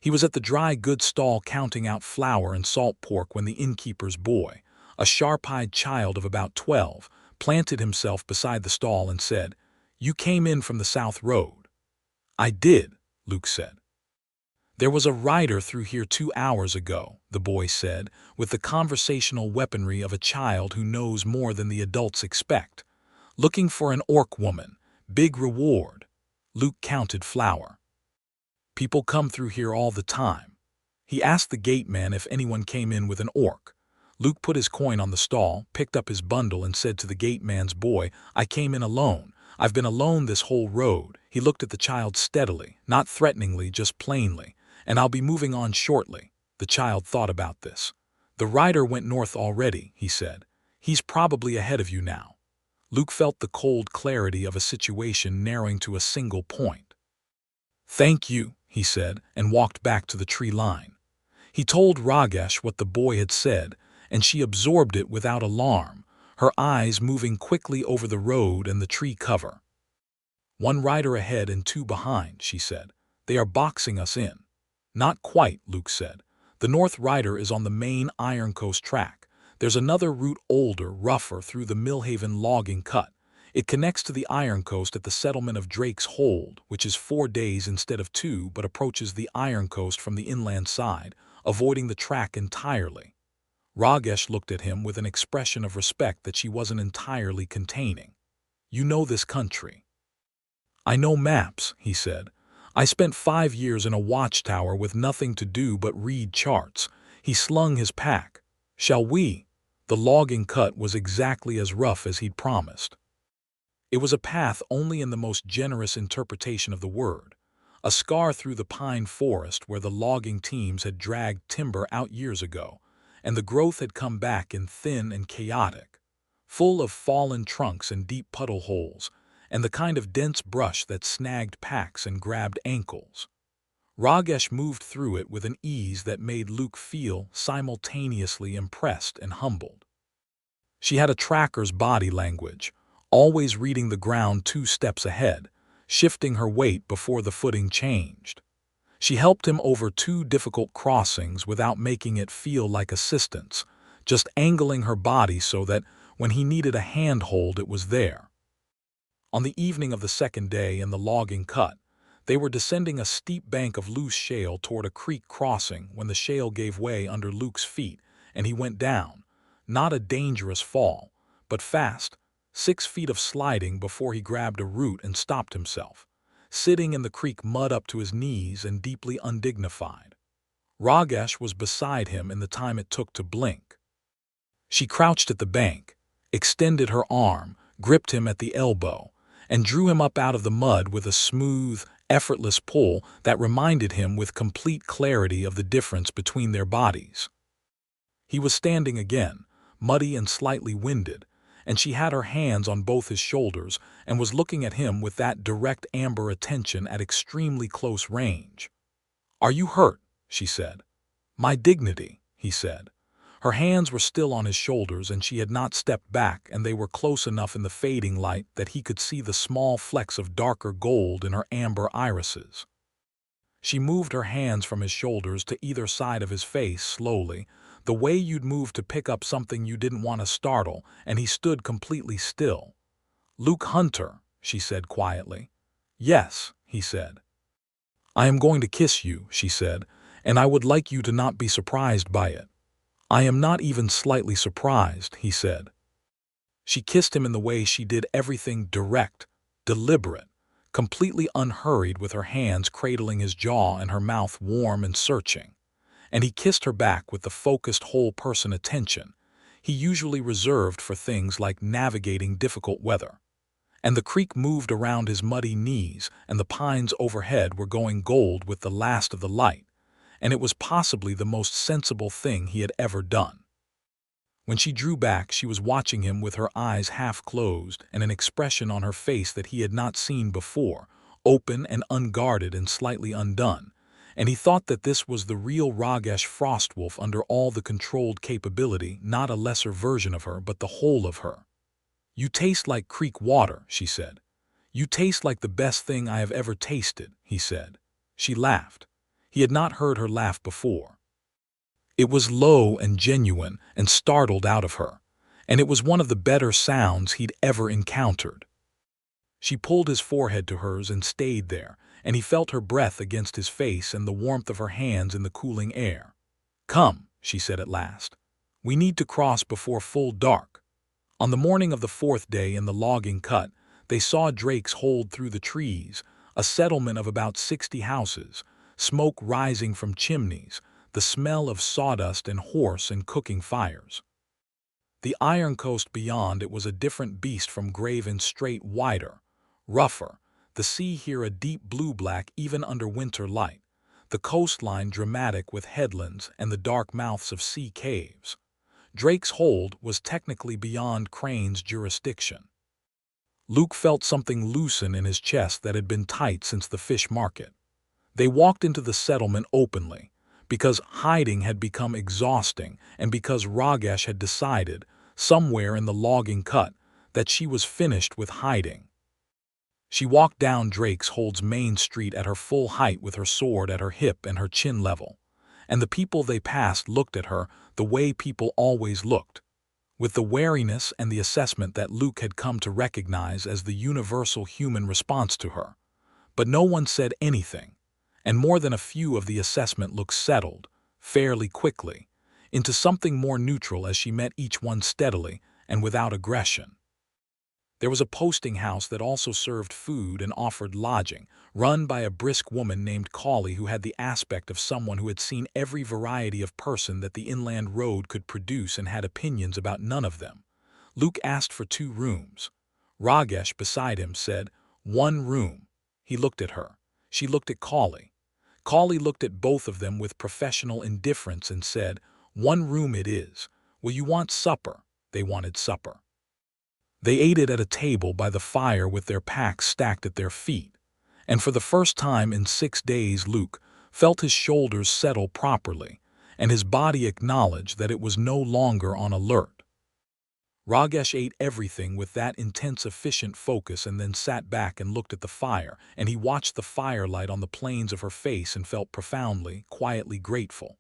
He was at the dry goods stall counting out flour and salt pork when the innkeeper's boy, a sharp-eyed child of about 12, planted himself beside the stall and said, "You came in from the south road." "I did," Luke said. "There was a rider through here 2 hours ago," the boy said, with the conversational weaponry of a child who knows more than the adults expect. "Looking for an orc woman. Big reward." Luke counted flour. "People come through here all the time." He asked the gateman if anyone came in with an orc. Luke put his coin on the stall, picked up his bundle, and said to the gateman's boy, "I came in alone. I've been alone this whole road." He looked at the child steadily, not threateningly, just plainly. "And I'll be moving on shortly." The child thought about this. "The rider went north already," he said. "He's probably ahead of you now." Luke felt the cold clarity of a situation narrowing to a single point. "Thank you," he said, and walked back to the tree line. He told Rogash what the boy had said, and she absorbed it without alarm, her eyes moving quickly over the road and the tree cover. "1 rider ahead and 2 behind," she said. "They are boxing us in." "Not quite," Luke said. "The North Rider is on the main Ironcoast track. There's another route older, rougher, through the Millhaven logging cut. It connects to the Ironcoast at the settlement of Drake's Hold, which is 4 days instead of 2, but approaches the Ironcoast from the inland side, avoiding the track entirely." Rogash looked at him with an expression of respect that she wasn't entirely containing. "You know this country." "I know maps," he said. "I spent 5 years in a watchtower with nothing to do but read charts." He slung his pack. "Shall we?" The logging cut was exactly as rough as he'd promised. It was a path only in the most generous interpretation of the word. A scar through the pine forest where the logging teams had dragged timber out years ago, and the growth had come back in thin and chaotic, full of fallen trunks and deep puddle holes, and the kind of dense brush that snagged packs and grabbed ankles. Rogash moved through it with an ease that made Luke feel simultaneously impressed and humbled. She had a tracker's body language, always reading the ground 2 steps ahead, shifting her weight before the footing changed. She helped him over 2 difficult crossings without making it feel like assistance, just angling her body so that when he needed a handhold it was there. On the evening of the 2nd day in the logging cut, they were descending a steep bank of loose shale toward a creek crossing when the shale gave way under Luke's feet and he went down, not a dangerous fall, but fast, 6 feet of sliding before he grabbed a root and stopped himself, sitting in the creek mud up to his knees and deeply undignified. Rogash was beside him in the time it took to blink. She crouched at the bank, extended her arm, gripped him at the elbow, and drew him up out of the mud with a smooth, effortless pull that reminded him with complete clarity of the difference between their bodies. He was standing again, muddy and slightly winded, and she had her hands on both his shoulders and was looking at him with that direct amber attention at extremely close range. "Are you hurt?" she said. "My dignity," he said. Her hands were still on his shoulders and she had not stepped back, and they were close enough in the fading light that he could see the small flecks of darker gold in her amber irises. She moved her hands from his shoulders to either side of his face slowly, the way you'd move to pick up something you didn't want to startle, and he stood completely still. "Luke Hunter," she said quietly. "Yes," he said. "I am going to kiss you," she said, "and I would like you to not be surprised by it." "I am not even slightly surprised," he said. She kissed him in the way she did everything direct, deliberate, completely unhurried, with her hands cradling his jaw and her mouth warm and searching. And he kissed her back with the focused whole-person attention he usually reserved for things like navigating difficult weather. And the creek moved around his muddy knees, and the pines overhead were going gold with the last of the light, and it was possibly the most sensible thing he had ever done. When she drew back, she was watching him with her eyes half closed and an expression on her face that he had not seen before, open and unguarded and slightly undone, and he thought that this was the real Rogash Frostwolf under all the controlled capability, not a lesser version of her, but the whole of her. "You taste like creek water," she said. "You taste like the best thing I have ever tasted," he said. She laughed. He had not heard her laugh before. It was low and genuine and startled out of her, and it was one of the better sounds he'd ever encountered. She pulled his forehead to hers and stayed there, and he felt her breath against his face and the warmth of her hands in the cooling air. "Come," she said at last. "We need to cross before full dark." On the morning of the fourth day in the logging cut, they saw Drake's Hold through the trees, a settlement of about 60 houses, smoke rising from chimneys, the smell of sawdust and horse and cooking fires. The Ironcoast beyond it was a different beast from Graven, straight, wider, rougher, the sea here a deep blue-black even under winter light, the coastline dramatic with headlands and the dark mouths of sea caves. Drake's Hold was technically beyond Crane's jurisdiction. Luke felt something loosen in his chest that had been tight since the fish market. They walked into the settlement openly, because hiding had become exhausting and because Rogash had decided, somewhere in the logging cut, that she was finished with hiding. She walked down Drake's Hold's main street at her full height with her sword at her hip and her chin level, and the people they passed looked at her the way people always looked, with the wariness and the assessment that Luke had come to recognize as the universal human response to her. But no one said anything, and more than a few of the assessment looked settled, fairly quickly, into something more neutral as she met each one steadily and without aggression. There was a posting house that also served food and offered lodging, run by a brisk woman named Collie who had the aspect of someone who had seen every variety of person that the inland road could produce and had opinions about none of them. Luke asked for 2 rooms. Rogash beside him said, "1 room." He looked at her. She looked at Collie. Collie looked at both of them with professional indifference and said, "1 room it is. Will you want supper?" They wanted supper. They ate it at a table by the fire with their packs stacked at their feet, and for the first time in 6 days Luke felt his shoulders settle properly, and his body acknowledge that it was no longer on alert. Rogash ate everything with that intense, efficient focus and then sat back and looked at the fire, and he watched the firelight on the planes of her face and felt profoundly, quietly grateful.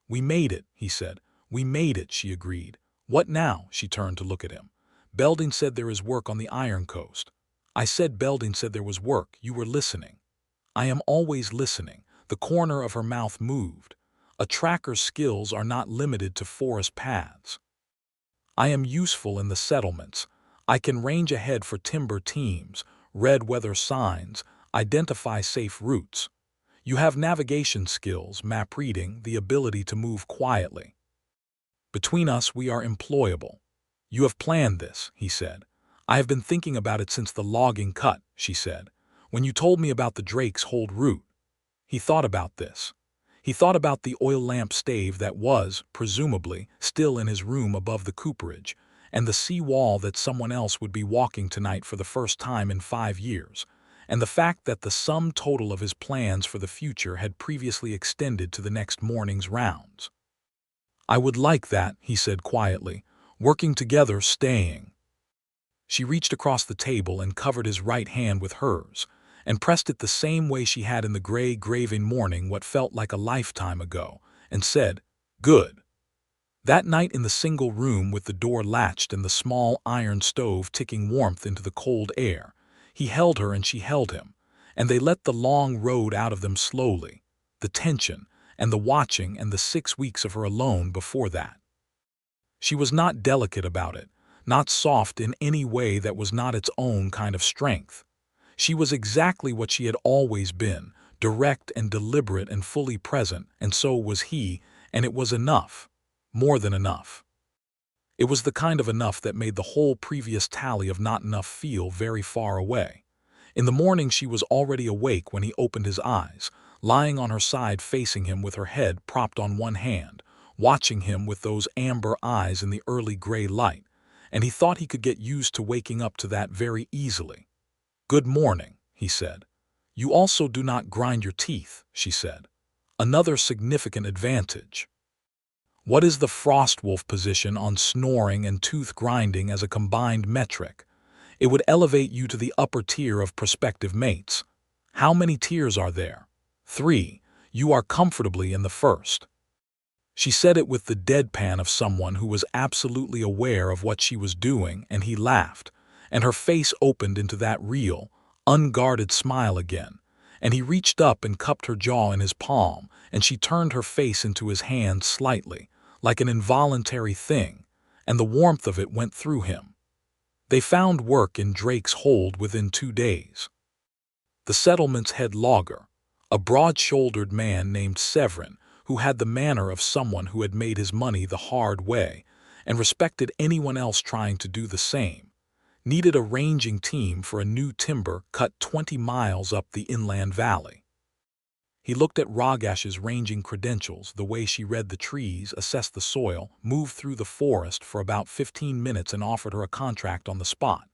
"We made it," he said. "We made it," she agreed. "What now?" She turned to look at him. "Belding said there is work on the Ironcoast." "I said Belding said there was work. You were listening." "I am always listening." The corner of her mouth moved. "A tracker's skills are not limited to forest paths. I am useful in the settlements. I can range ahead for timber teams, read weather signs, identify safe routes. You have navigation skills, map reading, the ability to move quietly. Between us we are employable. You have planned this," he said. "I have been thinking about it since the logging cut," she said. "When you told me about the Drake's Hold route." He thought about this. He thought about the oil lamp stave that was, presumably, still in his room above the cooperage, and the sea wall that someone else would be walking tonight for the first time in 5 years, and the fact that the sum total of his plans for the future had previously extended to the next morning's rounds. "I would like that," he said quietly. "Working together, staying." She reached across the table and covered his right hand with hers, and pressed it the same way she had in the gray Graven morning what felt like a lifetime ago, and said, "Good." That night in the single room with the door latched and the small iron stove ticking warmth into the cold air, he held her and she held him, and they let the long road out of them slowly, the tension and the watching and the 6 weeks of her alone before that. She was not delicate about it, not soft in any way that was not its own kind of strength. She was exactly what she had always been, direct and deliberate and fully present, and so was he, and it was enough. More than enough. It was the kind of enough that made the whole previous tally of not enough feel very far away. In the morning she was already awake when he opened his eyes, lying on her side facing him with her head propped on one hand, watching him with those amber eyes in the early gray light, and he thought he could get used to waking up to that very easily. "Good morning," he said. "You also do not grind your teeth," she said. Another significant advantage. What is the Frostwolf position on snoring and tooth grinding as a combined metric? It would elevate you to the upper tier of prospective mates. How many tiers are there? 3. You are comfortably in the first. She said it with the deadpan of someone who was absolutely aware of what she was doing, and he laughed, and her face opened into that real, unguarded smile again, and he reached up and cupped her jaw in his palm, and she turned her face into his hand slightly, like an involuntary thing, and the warmth of it went through him. They found work in Drake's Hold within 2 days. The settlement's head logger, a broad-shouldered man named Severin, who had the manner of someone who had made his money the hard way and respected anyone else trying to do the same, needed a ranging team for a new timber cut 20 miles up the inland valley. He looked at Rogash's ranging credentials, the way she read the trees, assessed the soil, moved through the forest for about 15 minutes and offered her a contract on the spot.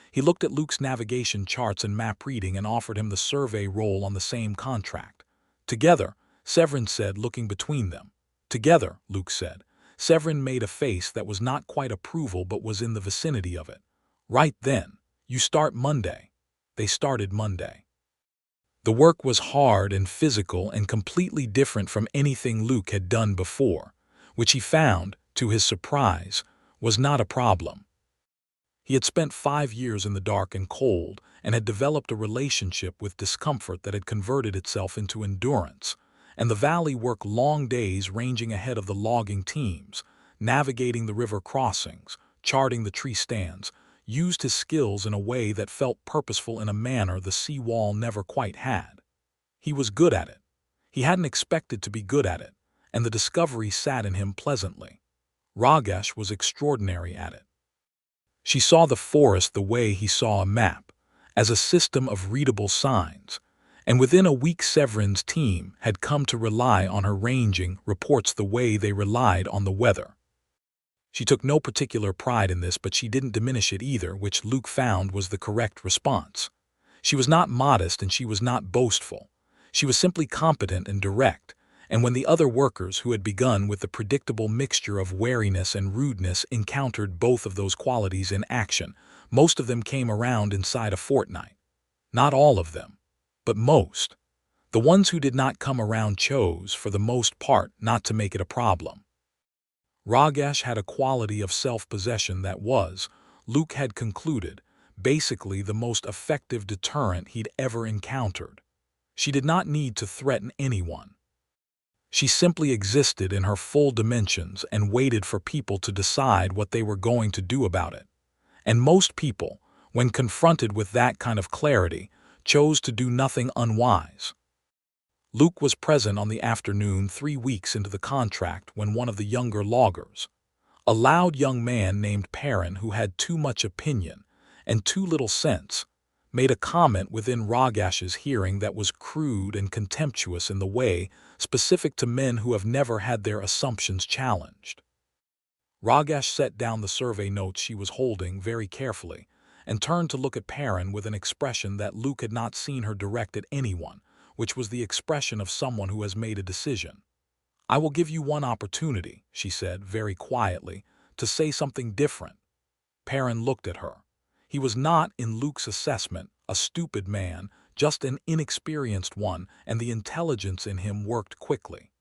He looked at Luke's navigation charts and map reading and offered him the survey role on the same contract. "Together," Severin said, looking between them. "Together," Luke said. Severin made a face that was not quite approval but was in the vicinity of it. "Right then. You start Monday." They started Monday. The work was hard and physical and completely different from anything Luke had done before, which he found, to his surprise, was not a problem. He had spent 5 years in the dark and cold and had developed a relationship with discomfort that had converted itself into endurance, and the valley worked long days ranging ahead of the logging teams, navigating the river crossings, charting the tree stands, used his skills in a way that felt purposeful in a manner the seawall never quite had. He was good at it. He hadn't expected to be good at it, and the discovery sat in him pleasantly. Rogash was extraordinary at it. She saw the forest the way he saw a map, as a system of readable signs, and within a week Severin's team had come to rely on her ranging reports the way they relied on the weather. She took no particular pride in this, but she didn't diminish it either, which Luke found was the correct response. She was not modest and she was not boastful. She was simply competent and direct, and when the other workers who had begun with the predictable mixture of wariness and rudeness encountered both of those qualities in action, most of them came around inside a fortnight. Not all of them, but most. The ones who did not come around chose, for the most part, not to make it a problem. Rogash had a quality of self-possession that was, Luke had concluded, basically the most effective deterrent he'd ever encountered. She did not need to threaten anyone. She simply existed in her full dimensions and waited for people to decide what they were going to do about it. And most people, when confronted with that kind of clarity, chose to do nothing unwise. Luke was present on the afternoon 3 weeks into the contract when one of the younger loggers, a loud young man named Perrin who had too much opinion and too little sense, made a comment within Rogash's hearing that was crude and contemptuous in the way specific to men who have never had their assumptions challenged. Rogash set down the survey notes she was holding very carefully and turned to look at Perrin with an expression that Luke had not seen her direct at anyone, which was the expression of someone who has made a decision. "I will give you one opportunity," she said very quietly, "to say something different." Perrin looked at her. He was not, in Luke's assessment, a stupid man, just an inexperienced one, and the intelligence in him worked quickly.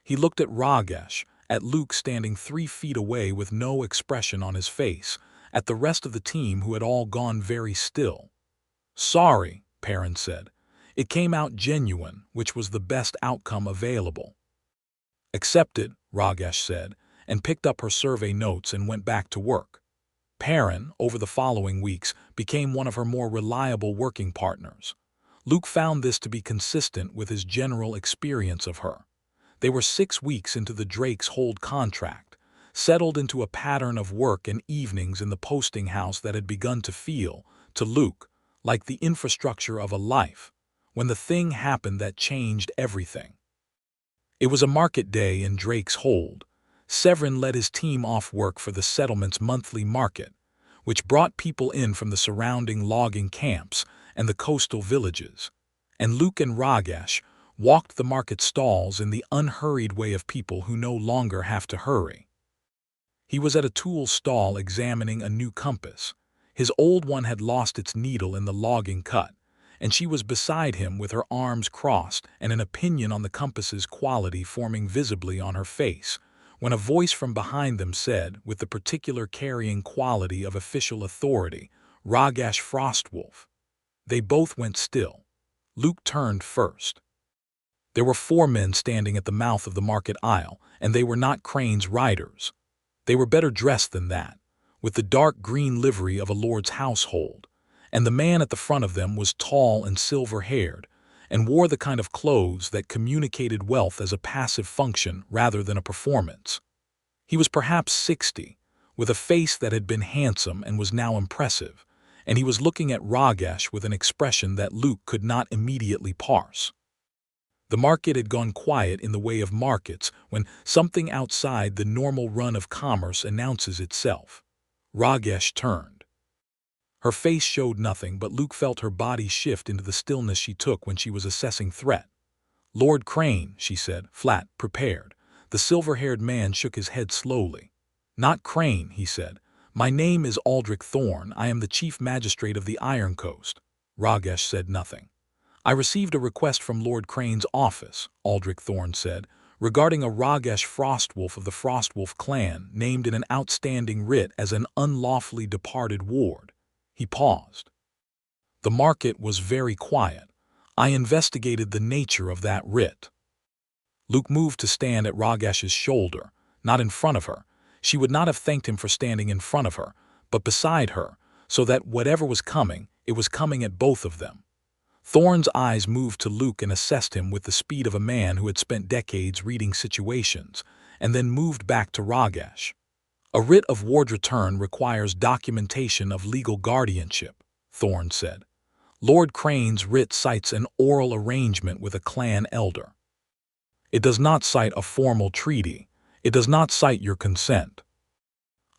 He looked at Rogash, at Luke standing 3 feet away with no expression on his face, at the rest of the team who had all gone very still. "Sorry," Perrin said. "It came out genuine, which was the best outcome available." "Accepted," Rogash said, and picked up her survey notes and went back to work. Perrin, over the following weeks, became one of her more reliable working partners. Luke found this to be consistent with his general experience of her. They were 6 weeks into the Drake's Hold contract, settled into a pattern of work and evenings in the posting house that had begun to feel, to Luke, like the infrastructure of a life, when the thing happened that changed everything. It was a market day in Drake's Hold. Severin led his team off work for the settlement's monthly market, which brought people in from the surrounding logging camps and the coastal villages, and Luke and Rogash walked the market stalls in the unhurried way of people who no longer have to hurry. He was at a tool stall examining a new compass. His old one had lost its needle in the logging cut, and she was beside him with her arms crossed and an opinion on the compass's quality forming visibly on her face, when a voice from behind them said, with the particular carrying quality of official authority, "Rogash Frostwolf." They both went still. Luke turned first. There were 4 men standing at the mouth of the market aisle, and they were not Crane's riders. They were better dressed than that, with the dark green livery of a lord's household, and the man at the front of them was tall and silver-haired, and wore the kind of clothes that communicated wealth as a passive function rather than a performance. He was perhaps 60, with a face that had been handsome and was now impressive, and he was looking at Rogash with an expression that Luke could not immediately parse. The market had gone quiet in the way of markets when something outside the normal run of commerce announces itself. Rogash turned. Her face showed nothing, but Luke felt her body shift into the stillness she took when she was assessing threat. "Lord Crane," she said, flat, prepared. The silver-haired man shook his head slowly. "Not Crane," he said. "My name is Aldrich Thorne. I am the chief magistrate of the Ironcoast." Rogash said nothing. "I received a request from Lord Crane's office," Aldrich Thorne said, "regarding a Rogash Frostwolf of the Frostwolf clan named in an outstanding writ as an unlawfully departed ward." He paused. The market was very quiet. "I investigated the nature of that writ." Luke moved to stand at Rogash's shoulder, not in front of her. She would not have thanked him for standing in front of her, but beside her, so that whatever was coming, it was coming at both of them. Thorne's eyes moved to Luke and assessed him with the speed of a man who had spent decades reading situations, and then moved back to Rogash. "A writ of ward return requires documentation of legal guardianship," Thorne said. "Lord Crane's writ cites an oral arrangement with a clan elder. It does not cite a formal treaty. It does not cite your consent.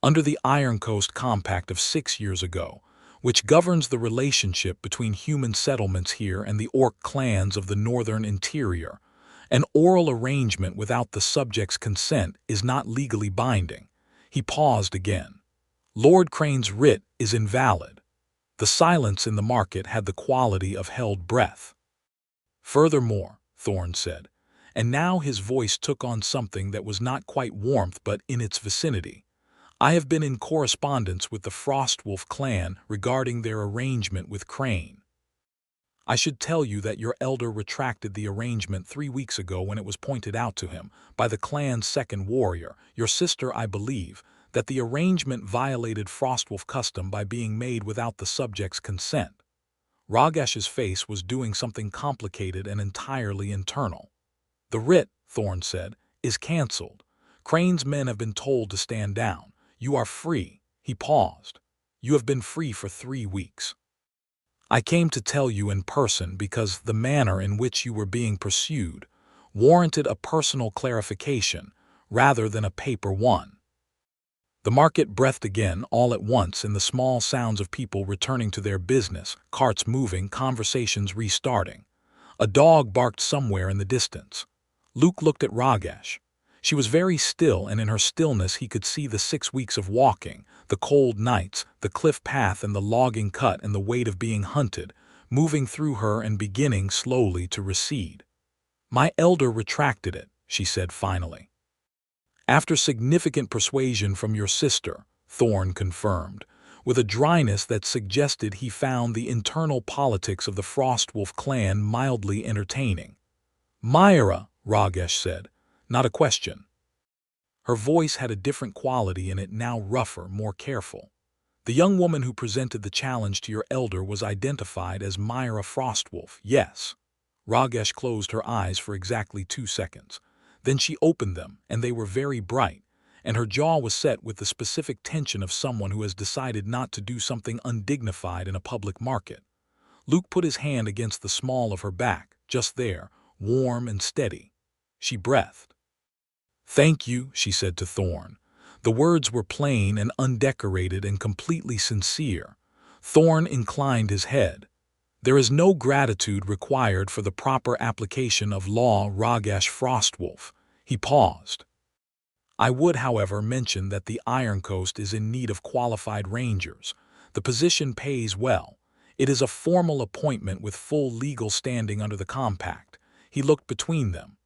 Under the Ironcoast Compact of 6 years ago, which governs the relationship between human settlements here and the orc clans of the northern interior, an oral arrangement without the subject's consent is not legally binding." He paused again. "Lord Crane's writ is invalid." The silence in the market had the quality of held breath. "Furthermore," Thorne said, and now his voice took on something that was not quite warmth but in its vicinity, "I have been in correspondence with the Frostwolf clan regarding their arrangement with Crane. I should tell you that your elder retracted the arrangement 3 weeks ago when it was pointed out to him, by the clan's second warrior, your sister I believe, that the arrangement violated Frostwolf custom by being made without the subject's consent." Rogash's face was doing something complicated and entirely internal. "The writ," Thorne said, "is cancelled. Crane's men have been told to stand down. You are free." He paused. "You have been free for 3 weeks. I came to tell you in person because the manner in which you were being pursued warranted a personal clarification rather than a paper one." The market breathed again all at once in the small sounds of people returning to their business, carts moving, conversations restarting. A dog barked somewhere in the distance. Luke looked at Rogash. She was very still, and in her stillness he could see the 6 weeks of walking, the cold nights, the cliff path and the logging cut and the weight of being hunted, moving through her and beginning slowly to recede. "My elder retracted it," she said finally. "After significant persuasion from your sister," Thorne confirmed, with a dryness that suggested he found the internal politics of the Frostwolf clan mildly entertaining. "Myra," Rogash said, "not a question." Her voice had a different quality in it, now rougher, more careful. The young woman who presented the challenge to your elder was identified as Myra Frostwolf, yes. Rogash closed her eyes for exactly 2 seconds. Then she opened them, and they were very bright, and her jaw was set with the specific tension of someone who has decided not to do something undignified in a public market. Luke put his hand against the small of her back, just there, warm and steady. She breathed. "Thank you," she said to Thorn. The words were plain and undecorated and completely sincere. Thorn inclined his head. "There is no gratitude required for the proper application of law, Rogash Frostwolf." He paused. "I would, however, mention that the Ironcoast is in need of qualified rangers. The position pays well. It is a formal appointment with full legal standing under the compact." He looked between them.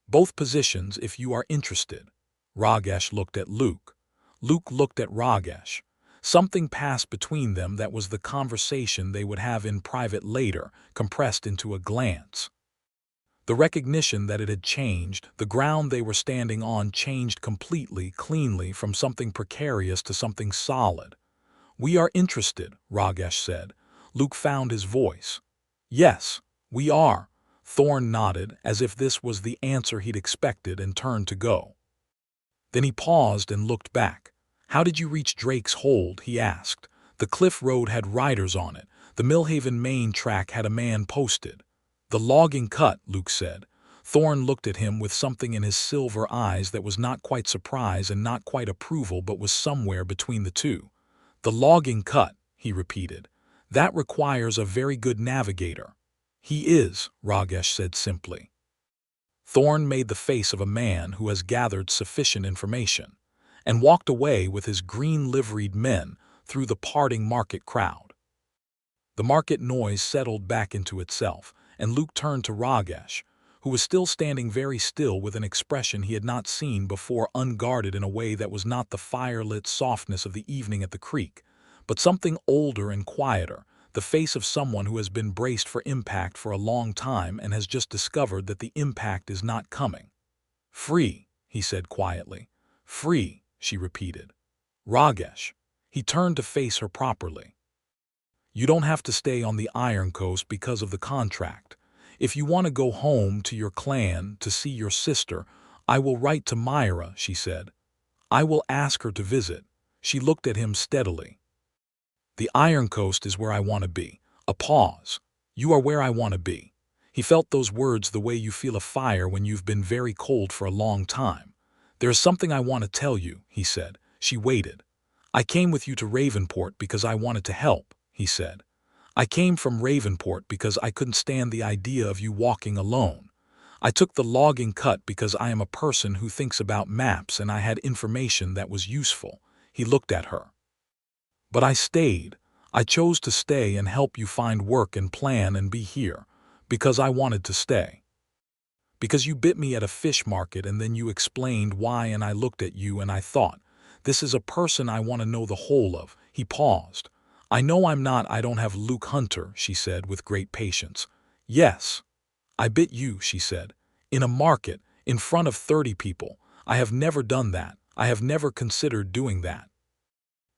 "Both positions, if you are interested." Rogash looked at Luke. Luke looked at Rogash. Something passed between them that was the conversation they would have in private later, compressed into a glance. The recognition that it had changed, the ground they were standing on changed completely, cleanly, from something precarious to something solid. "We are interested," Rogash said. Luke found his voice. "Yes, we are." Thorn nodded, as if this was the answer he'd expected, and turned to go. Then he paused and looked back. "How did you reach Drake's Hold?" he asked. "The cliff road had riders on it. The Millhaven main track had a man posted." "The logging cut," Luke said. Thorn looked at him with something in his silver eyes that was not quite surprise and not quite approval, but was somewhere between the two. "The logging cut," he repeated. "That requires a very good navigator." "He is," Rogash said simply. Thorn made the face of a man who has gathered sufficient information, and walked away with his green-liveried men through the parting market crowd. The market noise settled back into itself, and Luke turned to Rogash, who was still standing very still with an expression he had not seen before, unguarded in a way that was not the fire-lit softness of the evening at the creek, but something older and quieter, the face of someone who has been braced for impact for a long time and has just discovered that the impact is not coming. "Free," he said quietly. "Free," she repeated. "Rogash." He turned to face her properly. "You don't have to stay on the Ironcoast because of the contract. If you want to go home to your clan to see your sister, I will write to Myra," she said. "I will ask her to visit." She looked at him steadily. "The Ironcoast is where I want to be." A pause. "You are where I want to be." He felt those words the way you feel a fire when you've been very cold for a long time. "There is something I want to tell you," he said. She waited. "I came with you to Ravenport because I wanted to help," he said. "I came from Ravenport because I couldn't stand the idea of you walking alone. I took the logging cut because I am a person who thinks about maps and I had information that was useful." He looked at her. "But I stayed. I chose to stay and help you find work and plan and be here, because I wanted to stay. Because you bit me at a fish market and then you explained why, and I looked at you and I thought, this is a person I want to know the whole of." He paused. "I know I don't have Luke Hunter," she said with great patience. "Yes. I bit you," she said. "In a market, in front of 30 people. I have never done that. I have never considered doing that."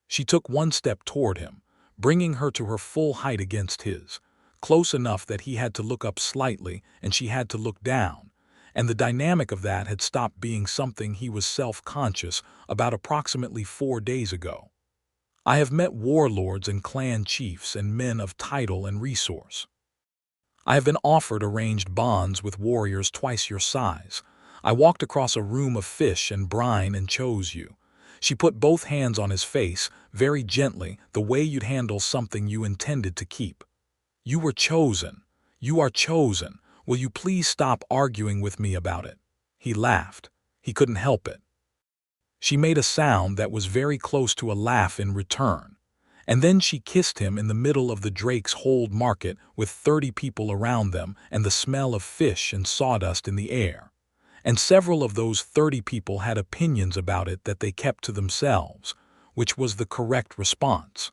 She took one step toward him, bringing her to her full height against his, close enough that he had to look up slightly and she had to look down, and the dynamic of that had stopped being something he was self-conscious about approximately 4 days ago. "I have met warlords and clan chiefs and men of title and resource. I have been offered arranged bonds with warriors twice your size. I walked across a room of fish and brine and chose you." She put both hands on his face, very gently, the way you'd handle something you intended to keep. "You were chosen. You are chosen. Will you please stop arguing with me about it?" He laughed. He couldn't help it. She made a sound that was very close to a laugh in return. And then she kissed him in the middle of the Drake's Hold market with 30 people around them and the smell of fish and sawdust in the air. And several of those 30 people had opinions about it that they kept to themselves, which was the correct response.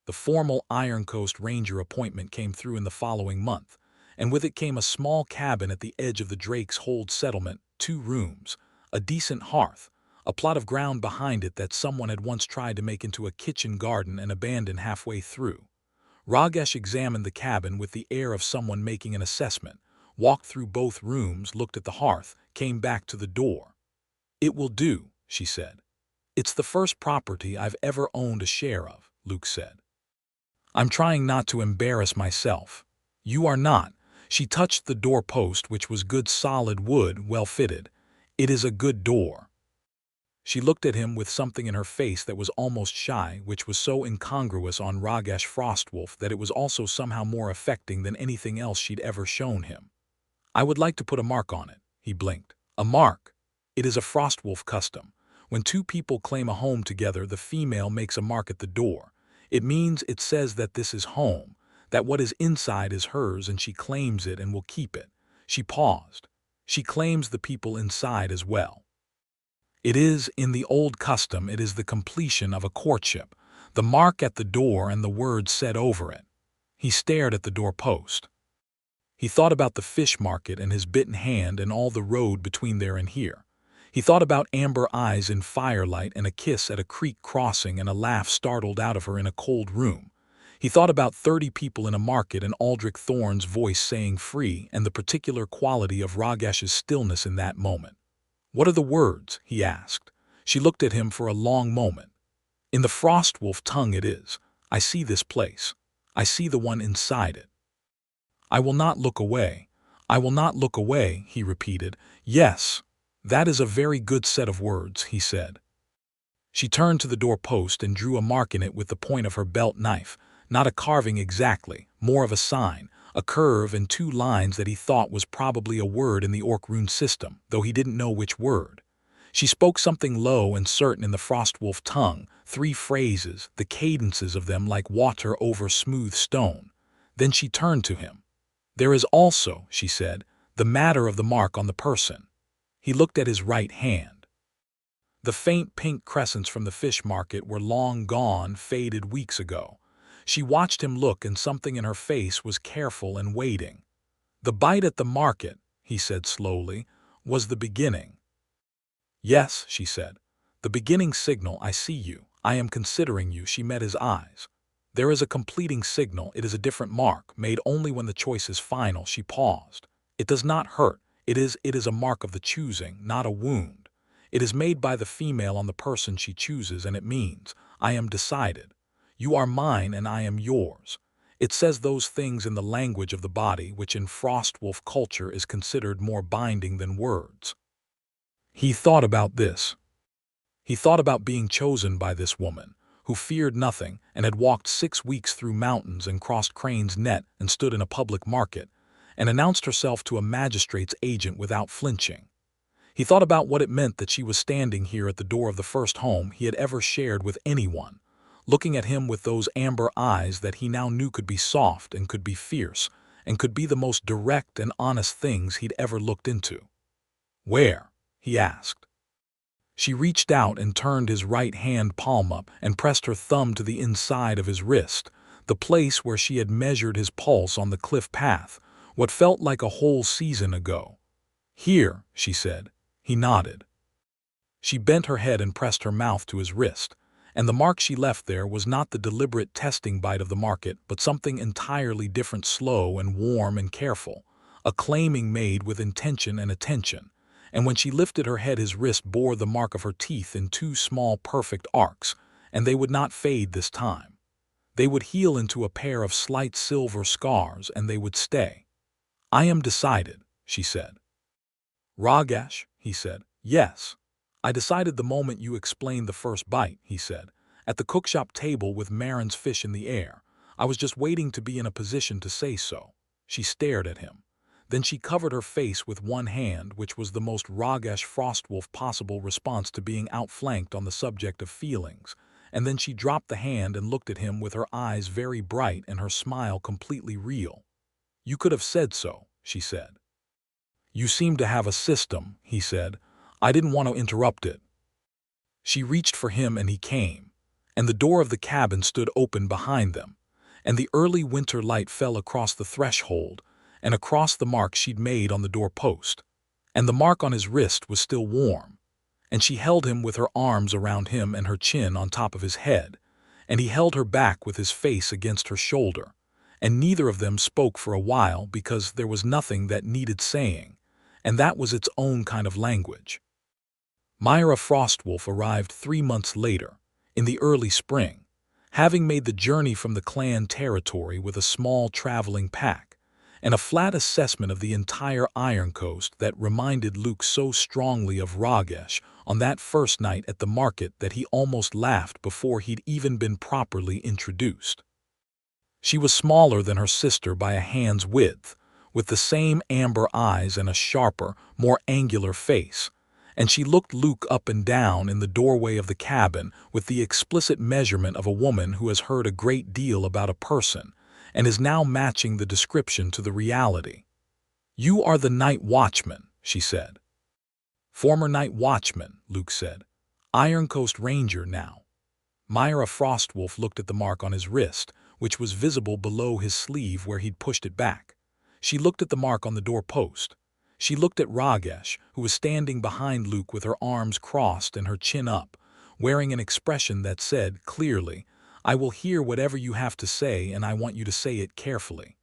The formal Ironcoast Ranger appointment came through in the following month, and with it came a small cabin at the edge of the Drake's Hold settlement, 2 rooms, a decent hearth, a plot of ground behind it that someone had once tried to make into a kitchen garden and abandoned halfway through. Rogash examined the cabin with the air of someone making an assessment, walked through both rooms, looked at the hearth, came back to the door. "It will do," she said. "It's the first property I've ever owned a share of," Luke said. "I'm trying not to embarrass myself." "You are not." She touched the doorpost, which was good solid wood, well fitted. "It is a good door." She looked at him with something in her face that was almost shy, which was so incongruous on Rogash Frostwolf that it was also somehow more affecting than anything else she'd ever shown him. "I would like to put a mark on it," he blinked. "A mark? It is a Frostwolf custom. When two people claim a home together, the female makes a mark at the door. It means it says that this is home, that what is inside is hers, and she claims it and will keep it." She paused. "She claims the people inside as well." "It is, in the old custom, it is the completion of a courtship, the mark at the door and the words said over it." He stared at the doorpost. He thought about the fish market and his bitten hand and all the road between there and here. He thought about amber eyes in firelight and a kiss at a creek crossing and a laugh startled out of her in a cold room. He thought about 30 people in a market and Aldrich Thorne's voice saying free and the particular quality of Rogash's stillness in that moment. "What are the words?" he asked. She looked at him for a long moment. "In the Frostwolf tongue it is, 'I see this place. I see the one inside it.'" "I will not look away. I will not look away," he repeated. "Yes, that is a very good set of words," he said. She turned to the doorpost and drew a mark in it with the point of her belt knife, not a carving exactly, more of a sign, a curve and two lines that he thought was probably a word in the Orc rune system, though he didn't know which word. She spoke something low and certain in the Frostwolf tongue, 3 phrases, the cadences of them like water over smooth stone. Then she turned to him. "There is also," she said, "the matter of the mark on the person." He looked at his right hand. The faint pink crescents from the fish market were long gone, faded weeks ago. She watched him look, and something in her face was careful and waiting. "The bite at the market," he said slowly, "was the beginning." "Yes," she said. "The beginning signal. I see you. I am considering you." She met his eyes. "There is a completing signal. It is a different mark, made only when the choice is final." She paused. "It does not hurt. It is a mark of the choosing, not a wound. It is made by the female on the person she chooses, and it means, 'I am decided. You are mine and I am yours.' It says those things in the language of the body, which in Frostwolf culture is considered more binding than words." He thought about this. He thought about being chosen by this woman, who feared nothing and had walked 6 weeks through mountains and crossed Crane's net and stood in a public market, and announced herself to a magistrate's agent without flinching. He thought about what it meant that she was standing here at the door of the first home he had ever shared with anyone, looking at him with those amber eyes that he now knew could be soft and could be fierce and could be the most direct and honest things he'd ever looked into. "Where?" he asked. She reached out and turned his right hand palm up and pressed her thumb to the inside of his wrist, the place where she had measured his pulse on the cliff path, what felt like a whole season ago. "Here," she said. He nodded. She bent her head and pressed her mouth to his wrist, and the mark she left there was not the deliberate testing bite of the market, but something entirely different, slow and warm and careful, a claiming made with intention and attention. And when she lifted her head, his wrist bore the mark of her teeth in 2 small perfect arcs, and they would not fade this time. They would heal into a pair of slight silver scars, and they would stay. "I am decided," she said. "Rogash," he said. "Yes. I decided the moment you explained the first bite," he said. "At the cookshop table with Marin's fish in the air. I was just waiting to be in a position to say so." She stared at him. Then she covered her face with one hand, which was the most Rogash Frostwolf possible response to being outflanked on the subject of feelings, and then she dropped the hand and looked at him with her eyes very bright and her smile completely real. "You could have said so," she said. "You seem to have a system," he said. "I didn't want to interrupt it." She reached for him and he came, and the door of the cabin stood open behind them, and the early winter light fell across the threshold and across the mark she'd made on the doorpost, and the mark on his wrist was still warm, and she held him with her arms around him and her chin on top of his head, and he held her back with his face against her shoulder, and neither of them spoke for a while because there was nothing that needed saying, and that was its own kind of language. Myra Frostwolf arrived 3 months later, in the early spring, having made the journey from the clan territory with a small traveling pack, and a flat assessment of the entire Ironcoast that reminded Luke so strongly of Rogash on that first night at the market that he almost laughed before he'd even been properly introduced. She was smaller than her sister by a hand's width, with the same amber eyes and a sharper, more angular face, and she looked Luke up and down in the doorway of the cabin with the explicit measurement of a woman who has heard a great deal about a person and is now matching the description to the reality. "You are the night watchman," she said. "Former night watchman," Luke said. "Ironcoast Ranger now." Myra Frostwolf looked at the mark on his wrist, which was visible below his sleeve where he'd pushed it back. She looked at the mark on the doorpost. She looked at Rogash, who was standing behind Luke with her arms crossed and her chin up, wearing an expression that said clearly, "I will hear whatever you have to say, and I want you to say it carefully."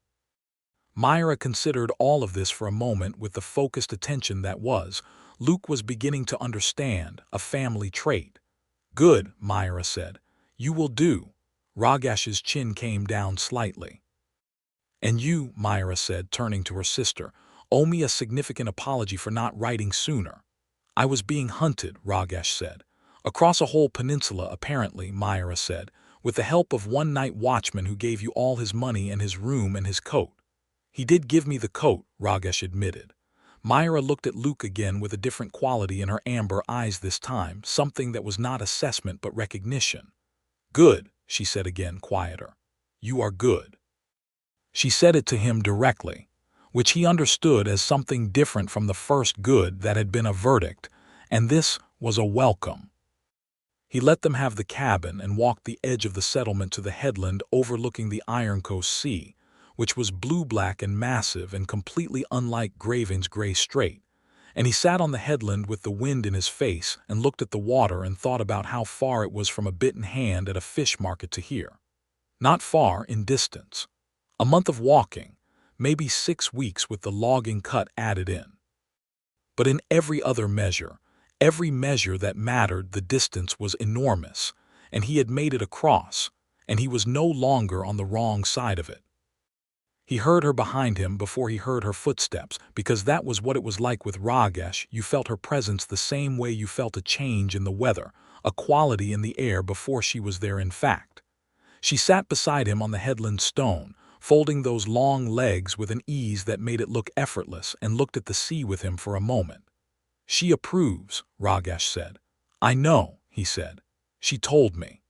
Myra considered all of this for a moment with the focused attention that was, Luke was beginning to understand, a family trait. "Good," Myra said. "You will do." Rogash's chin came down slightly. "And you," Myra said, turning to her sister, "owe me a significant apology for not writing sooner." "I was being hunted," Rogash said. "Across a whole peninsula, apparently," Myra said, "with the help of one night watchman who gave you all his money and his room and his coat." "He did give me the coat," Rogash admitted. Myra looked at Luke again with a different quality in her amber eyes this time, something that was not assessment but recognition. "Good," she said again, quieter. "You are good." She said it to him directly, which he understood as something different from the first good that had been a verdict, and this was a welcome. He let them have the cabin and walked the edge of the settlement to the headland overlooking the Ironcoast Sea, which was blue-black and massive and completely unlike Graven's Gray Strait, and he sat on the headland with the wind in his face and looked at the water and thought about how far it was from a bitten hand at a fish market to here. Not far in distance. A month of walking, maybe 6 weeks with the logging cut added in. But in every measure that mattered, the distance was enormous, and he had made it across, and he was no longer on the wrong side of it. He heard her behind him before he heard her footsteps, because that was what it was like with Rogash. You felt her presence the same way you felt a change in the weather, a quality in the air before she was there in fact. She sat beside him on the headland stone, folding those long legs with an ease that made it look effortless, and looked at the sea with him for a moment. "She approves," Rogash said. "I know," he said. "She told me."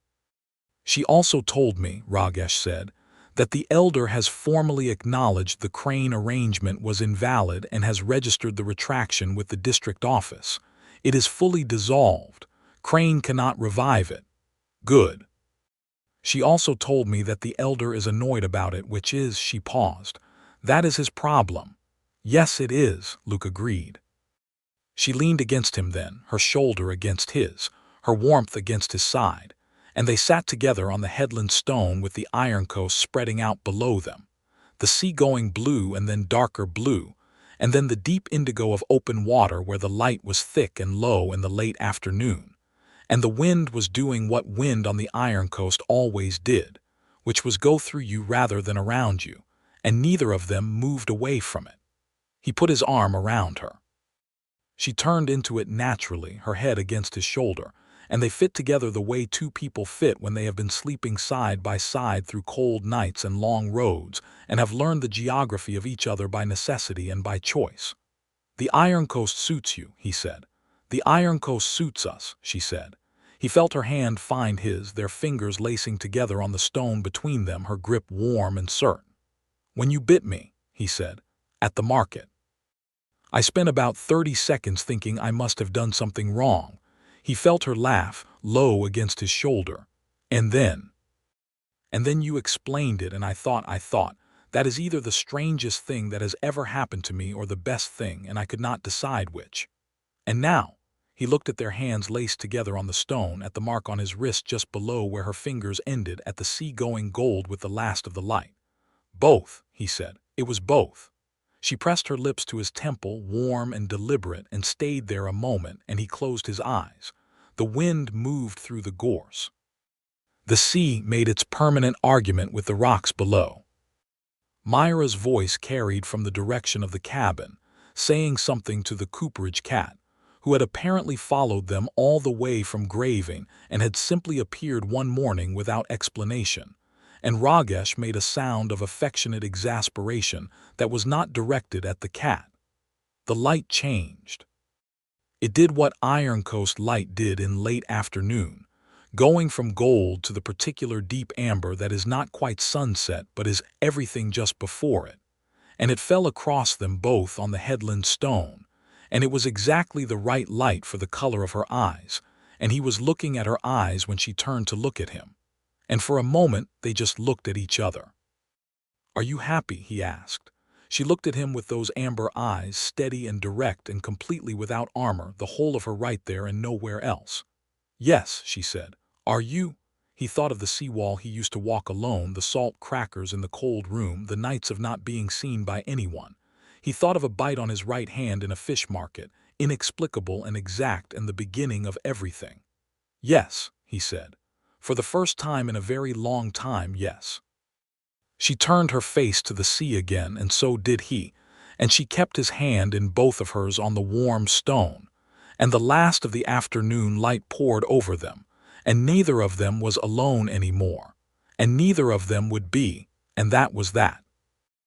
"She also told me," Rogash said, "that the elder has formally acknowledged the crane arrangement was invalid and has registered the retraction with the district office. It is fully dissolved. Crane cannot revive it." "Good." "She also told me that the elder is annoyed about it, which is," she paused, "that is his problem." "Yes, it is," Luke agreed. She leaned against him then, her shoulder against his, her warmth against his side, and they sat together on the headland stone with the Ironcoast spreading out below them, the sea going blue and then darker blue, and then the deep indigo of open water where the light was thick and low in the late afternoon. And the wind was doing what wind on the Ironcoast always did, which was go through you rather than around you, and neither of them moved away from it. He put his arm around her. She turned into it naturally, her head against his shoulder, and they fit together the way two people fit when they have been sleeping side by side through cold nights and long roads, and have learned the geography of each other by necessity and by choice. "The Ironcoast suits you," he said. "The Ironcoast suits us," she said. He felt her hand find his, their fingers lacing together on the stone between them, her grip warm and certain. "When you bit me," he said, "at the market. I spent about 30 seconds thinking I must have done something wrong." He felt her laugh, low against his shoulder. And then you explained it, and I thought, that is either the strangest thing that has ever happened to me or the best thing, and I could not decide which. And now," He looked at their hands laced together on the stone, at the mark on his wrist just below where her fingers ended, at the sea going gold with the last of the light. Both, he said. It was both. She pressed her lips to his temple, warm and deliberate, and stayed there a moment, and he closed his eyes. The wind moved through the gorse. The sea made its permanent argument with the rocks below. Myra's voice carried from the direction of the cabin, saying something to the cooperage cat, who had apparently followed them all the way from graving and had simply appeared one morning without explanation, and Rogash made a sound of affectionate exasperation that was not directed at the cat. The light changed. It did what Ironcoast light did in late afternoon, going from gold to the particular deep amber that is not quite sunset but is everything just before it, and it fell across them both on the headland stone, and it was exactly the right light for the color of her eyes, and he was looking at her eyes when she turned to look at him, and for a moment they just looked at each other. "Are you happy?" he asked. She looked at him with those amber eyes, steady and direct and completely without armor, the whole of her right there and nowhere else. "Yes," she said. "Are you?" He thought of the seawall he used to walk alone, the salt crackers in the cold room, the nights of not being seen by anyone. He thought of a bite on his right hand in a fish market, inexplicable and exact and the beginning of everything. "Yes," he said. "For the first time in a very long time, yes." She turned her face to the sea again, and so did he, and she kept his hand in both of hers on the warm stone, and the last of the afternoon light poured over them, and neither of them was alone any more, and neither of them would be, and that was that.